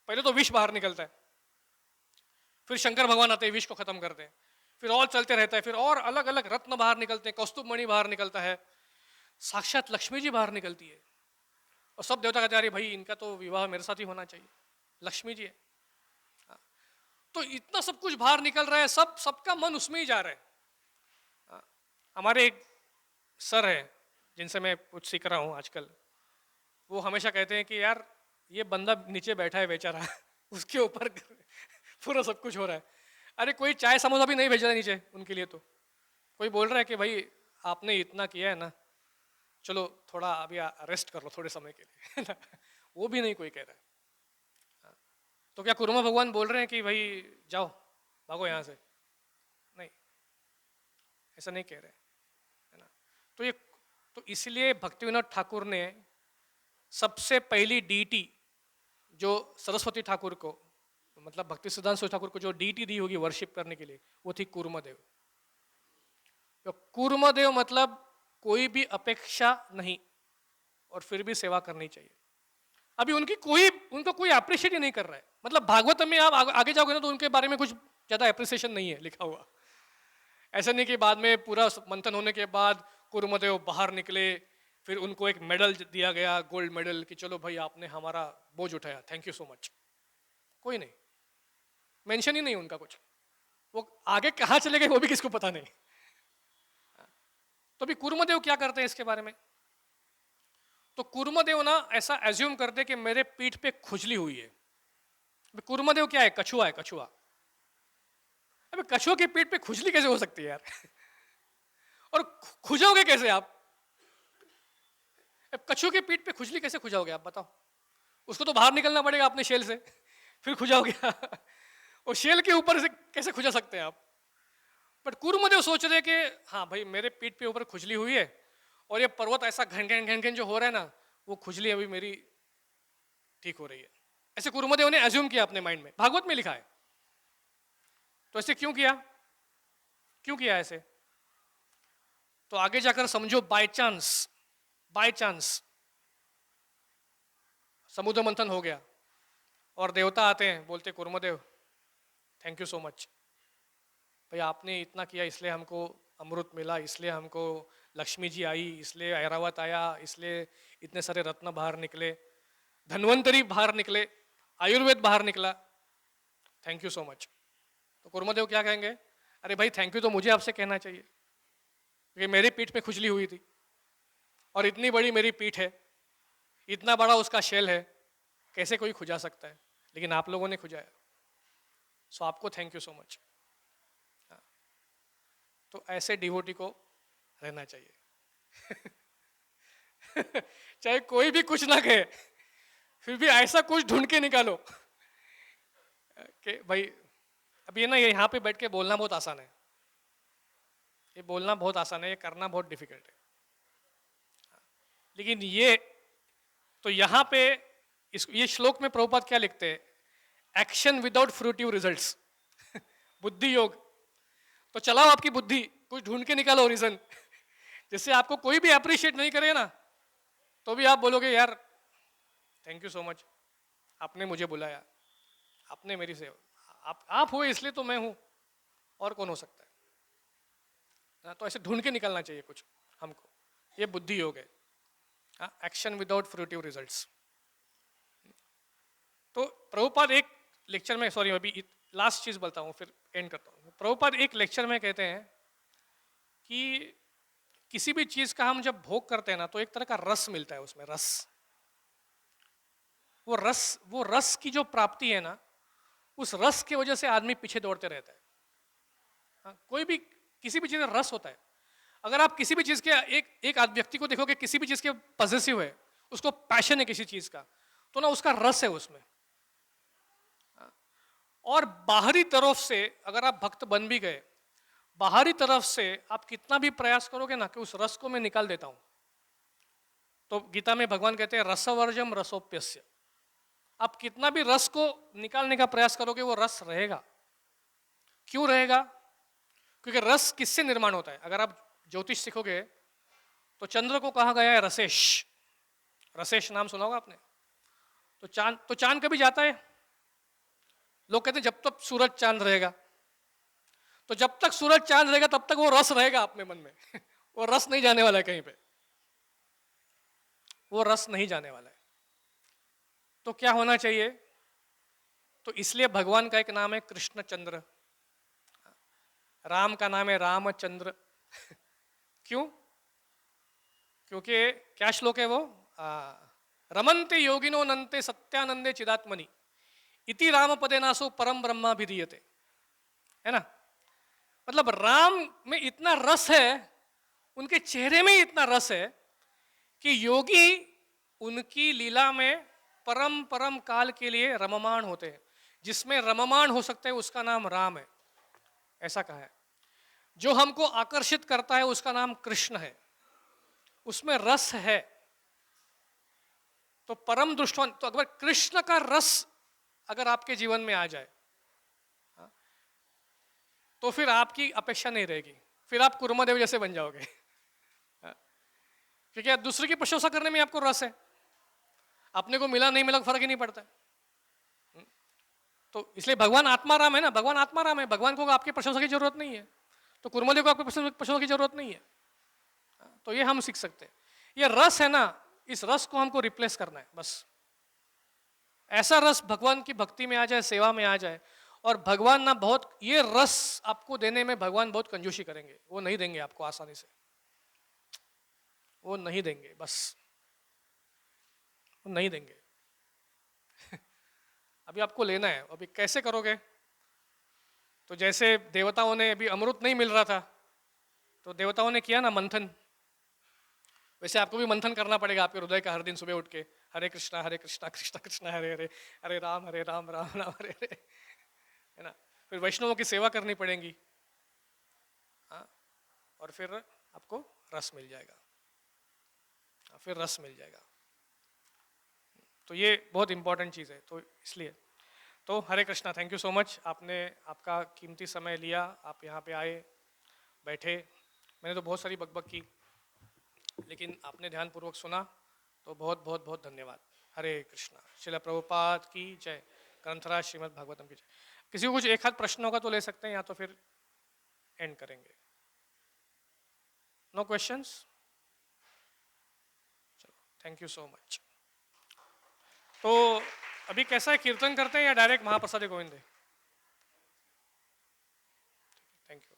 पहले तो विष बाहर निकलता है, फिर शंकर भगवान आते हैं, विष को खत्म करते हैं, फिर और चलते रहता है, फिर और अलग अलग रत्न बाहर निकलते हैं, कौस्तुभ मणि बाहर निकलता है, साक्षात लक्ष्मी जी बाहर निकलती है, और सब देवता कहते हैं अरे भाई इनका तो विवाह मेरे साथ ही होना चाहिए, लक्ष्मी जी है। तो इतना सब कुछ बाहर निकल रहा है, सबका मन उसमें ही जा रहा है। हमारे एक सर है जिनसे मैं कुछ सीख रहा हूँ आजकल, वो हमेशा कहते हैं कि यार ये बंदा नीचे बैठा है बेचारा उसके ऊपर पूरा सब कुछ हो रहा है। अरे कोई चाय समोसा भी नहीं भेज रहा है नीचे उनके लिए, तो कोई बोल रहा है कि भाई आपने इतना किया है ना, चलो थोड़ा अभी रेस्ट कर लो थोड़े समय के लिए वो भी नहीं कोई कह रहा है। तो क्या कुर्मा भगवान बोल रहे हैं कि भाई जाओ भागो यहाँ से? नहीं, ऐसा नहीं कह रहे, है ना। तो ये, तो इसलिए भक्तिविनोद ठाकुर ने सबसे पहली डीटी जो सरस्वती ठाकुर को, मतलब भक्ति सिद्धांत सरस्वती ठाकुर को जो डीटी दी होगी वर्शिप करने के लिए, वो थी कूर्मदेव। तो कूर्मदेव मतलब कोई भी अपेक्षा नहीं और फिर भी सेवा करनी चाहिए। अभी उनको कोई अप्रिशिएट ही नहीं कर रहा है। मतलब भागवत में आप आगे जाओगे ना तो उनके बारे में कुछ ज्यादा अप्रिसिएशन नहीं है लिखा हुआ। ऐसा नहीं कि बाद में पूरा मंथन होने के बाद कूर्मदेव बाहर निकले, फिर उनको एक मेडल दिया गया, गोल्ड मेडल, कि चलो भाई आपने हमारा बोझ उठाया, थैंक यू सो मच। कोई नहीं, मेंशन ही नहीं उनका कुछ। वो आगे कहाँ चले गए वो भी किसको पता नहीं। तो अभी कूर्मदेव क्या करते हैं इसके बारे में? तो कूर्मदेव ना ऐसा एज्यूम करते कि मेरे पीठ पे खुजली हुई है। कूर्मदेव क्या है? कछुआ है, कछुआ। अबे कछुआ की पीठ पे खुजली कैसे हो सकती है यार और खुजाओगे कैसे आप? कछुआ की पीठ पे खुजली कैसे खुजाओगे आप बताओ? उसको तो बाहर निकलना पड़ेगा अपने शेल से, फिर खुजाओगे और शेल के ऊपर से कैसे खुजा सकते हैं आप? बट कूर्मदेव सोच रहे कि हाँ भाई मेरे पीठ पे ऊपर खुजली हुई है और ये पर्वत ऐसा घन घन घन घन जो हो रहा है ना, वो खुजली अभी मेरी ठीक हो रही है। ऐसे कूर्मदेव ने एज्यूम किया अपने माइंड में, भागवत में लिखा है। तो ऐसे क्यों किया? क्यों किया ऐसे? तो आगे जाकर समझो, बाय चांस समुद्र मंथन हो गया और देवता आते हैं, बोलते कूर्मदेव थैंक यू सो मच भाई, आपने इतना किया इसलिए हमको अमृत मिला, इसलिए हमको लक्ष्मी जी आई, इसलिए ऐरावत आया, इसलिए इतने सारे रत्न बाहर निकले। धन्वंतरी बाहर निकले, आयुर्वेद बाहर निकला, थैंक यू सो मच। तो कुर्मदेव क्या कहेंगे, अरे भाई थैंक यू तो मुझे आपसे कहना चाहिए, क्योंकि मेरी पीठ पे खुजली हुई थी और इतनी बड़ी मेरी पीठ है, इतना बड़ा उसका शेल है, कैसे कोई खुजा सकता है, लेकिन आप लोगों ने खुजाया, सो आपको थैंक यू सो मच। तो ऐसे डिवोटी को रहना चाहिए। चाहे कोई भी कुछ ना कहे, फिर भी ऐसा कुछ ढूंढ के निकालो कि भाई अब ये ना, ये यहाँ पे बैठ के बोलना बहुत आसान है, ये बोलना बहुत आसान है, ये करना बहुत डिफिकल्ट है। लेकिन ये तो यहाँ पे ये श्लोक में प्रभुपाद क्या लिखते हैं, एक्शन विदाउट फ्रूटिव रिजल्ट्स। बुद्धि योग, तो चलाओ आपकी बुद्धि, कुछ ढूंढ के निकालो रीजन, जिससे आपको कोई भी अप्रिशिएट नहीं करे ना, तो भी आप बोलोगे यार थैंक यू सो मच, आपने मुझे बुलाया, आपने मेरी सेवा, आप हुए इसलिए तो मैं हूं, और कौन हो सकता है ना। तो ऐसे ढूंढ के निकलना चाहिए कुछ हमको, ये बुद्धि योग है, एक्शन विदाउट फ्रूटिव रिजल्ट्स। तो प्रभुपाद एक लेक्चर में, सॉरी अभी लास्ट चीज बोलता हूँ फिर एंड करता हूँ। प्रभुपाद एक लेक्चर में कहते हैं कि किसी भी चीज का हम जब भोग करते हैं ना, तो एक तरह का रस मिलता है उसमें, रस। वो रस की जो प्राप्ति है ना, उस रस की वजह से आदमी पीछे दौड़ते रहता है। कोई भी किसी भी चीज का रस होता है। अगर आप किसी भी चीज के एक व्यक्ति को देखोगे किसी भी चीज के पॉजिटिव है, उसको पैशन है किसी चीज का, तो ना उसका रस है उसमें। और बाहरी तरफ से अगर आप भक्त बन भी गए, बाहरी तरफ से आप कितना भी प्रयास करोगे ना कि उस रस को मैं निकाल देता हूं, तो गीता में भगवान कहते हैं रसवर्जम रसोप्यस्य। आप कितना भी रस को निकालने का प्रयास करोगे, वो रस रहेगा। क्यों रहेगा? क्योंकि रस किससे निर्माण होता है? अगर आप ज्योतिष सीखोगे तो चंद्र को कहा गया है रसेश। रसेश नाम सुना होगा आपने। तो चांद कभी जाता है? लोग कहते हैं जब तक सूरज चांद रहेगा। तो जब तक सूरज चांद रहेगा तब तक वो रस रहेगा अपने मन में। वो रस नहीं जाने वाला है कहीं पे, वो रस नहीं जाने वाला है। तो क्या होना चाहिए? तो इसलिए भगवान का एक नाम है कृष्ण चंद्र, राम का नाम है रामचंद्र। क्यों? क्योंकि क्या श्लोक है वो, रमन्ते योगिनो नन्ते सत्यानंदे चिदात्मनि इति राम पदे नासो परम ब्रह्मा विधीयते। है ना? मतलब राम में इतना रस है, उनके चेहरे में इतना रस है कि योगी उनकी लीला में परम परम काल के लिए रममाण होते हैं। जिसमें रममाण हो सकते हैं उसका नाम राम है, ऐसा कहा है। जो हमको आकर्षित करता है उसका नाम कृष्ण है, उसमें रस है। तो परम दृष्टवान, तो अगर कृष्ण का रस अगर आपके जीवन में आ जाए तो फिर आपकी अपेक्षा नहीं रहेगी, फिर आप कुर्मदेव जैसे बन जाओगे। क्योंकि दूसरे की प्रशंसा करने में आपको रस है, अपने को मिला नहीं मिला फर्क ही नहीं पड़ता। तो इसलिए भगवान आत्माराम है ना, भगवान आत्माराम है, भगवान को आपकी प्रशंसा की जरूरत नहीं है, तो कुर्मदेव को आपकी प्रशंसा की जरूरत नहीं है। तो ये हम सीख सकते हैं। ये रस है ना, इस रस को हमको रिप्लेस करना है बस। ऐसा रस भगवान की भक्ति में आ जाए, सेवा में आ जाए, और भगवान ना बहुत, ये रस आपको देने में भगवान बहुत कंजूसी करेंगे, वो नहीं देंगे आपको आसानी से, वो नहीं देंगे, बस वो नहीं देंगे। अभी आपको लेना है, अभी कैसे करोगे? तो जैसे देवताओं ने, अभी अमृत नहीं मिल रहा था तो देवताओं ने किया ना मंथन, वैसे आपको भी मंथन करना पड़ेगा आपके हृदय का हर दिन सुबह उठ के, हरे कृष्णा कृष्णा कृष्णा हरे हरे, हरे राम राम राम हरे हरे, है ना। फिर वैष्णवों की सेवा करनी पड़ेगी, हाँ, और फिर आपको रस मिल जाएगा, फिर रस मिल जाएगा। तो ये बहुत इंपॉर्टेंट चीज़ है। तो इसलिए तो Hare Krishna, thank you so much, आपने आपका कीमती समय लिया, आप यहाँ पे आए, बैठे। मैंने तो बहुत सारी बकबक की, लेकिन आपने ध्यानपूर्वक सुना, तो बहुत बहुत बहुत धन्यवाद। हरे कृष्णा। श्रील प्रभुपाद की जय। ग्रंथराज श्रीमद् भागवतम की जय। किसी को कुछ एक हाथ प्रश्न होगा तो ले सकते हैं, या तो फिर एंड करेंगे। Know questions? चलो, थैंक यू सो मच। तो अभी कैसा है, कीर्तन करते हैं या डायरेक्ट महाप्रसाद गोविंद है? Thank you.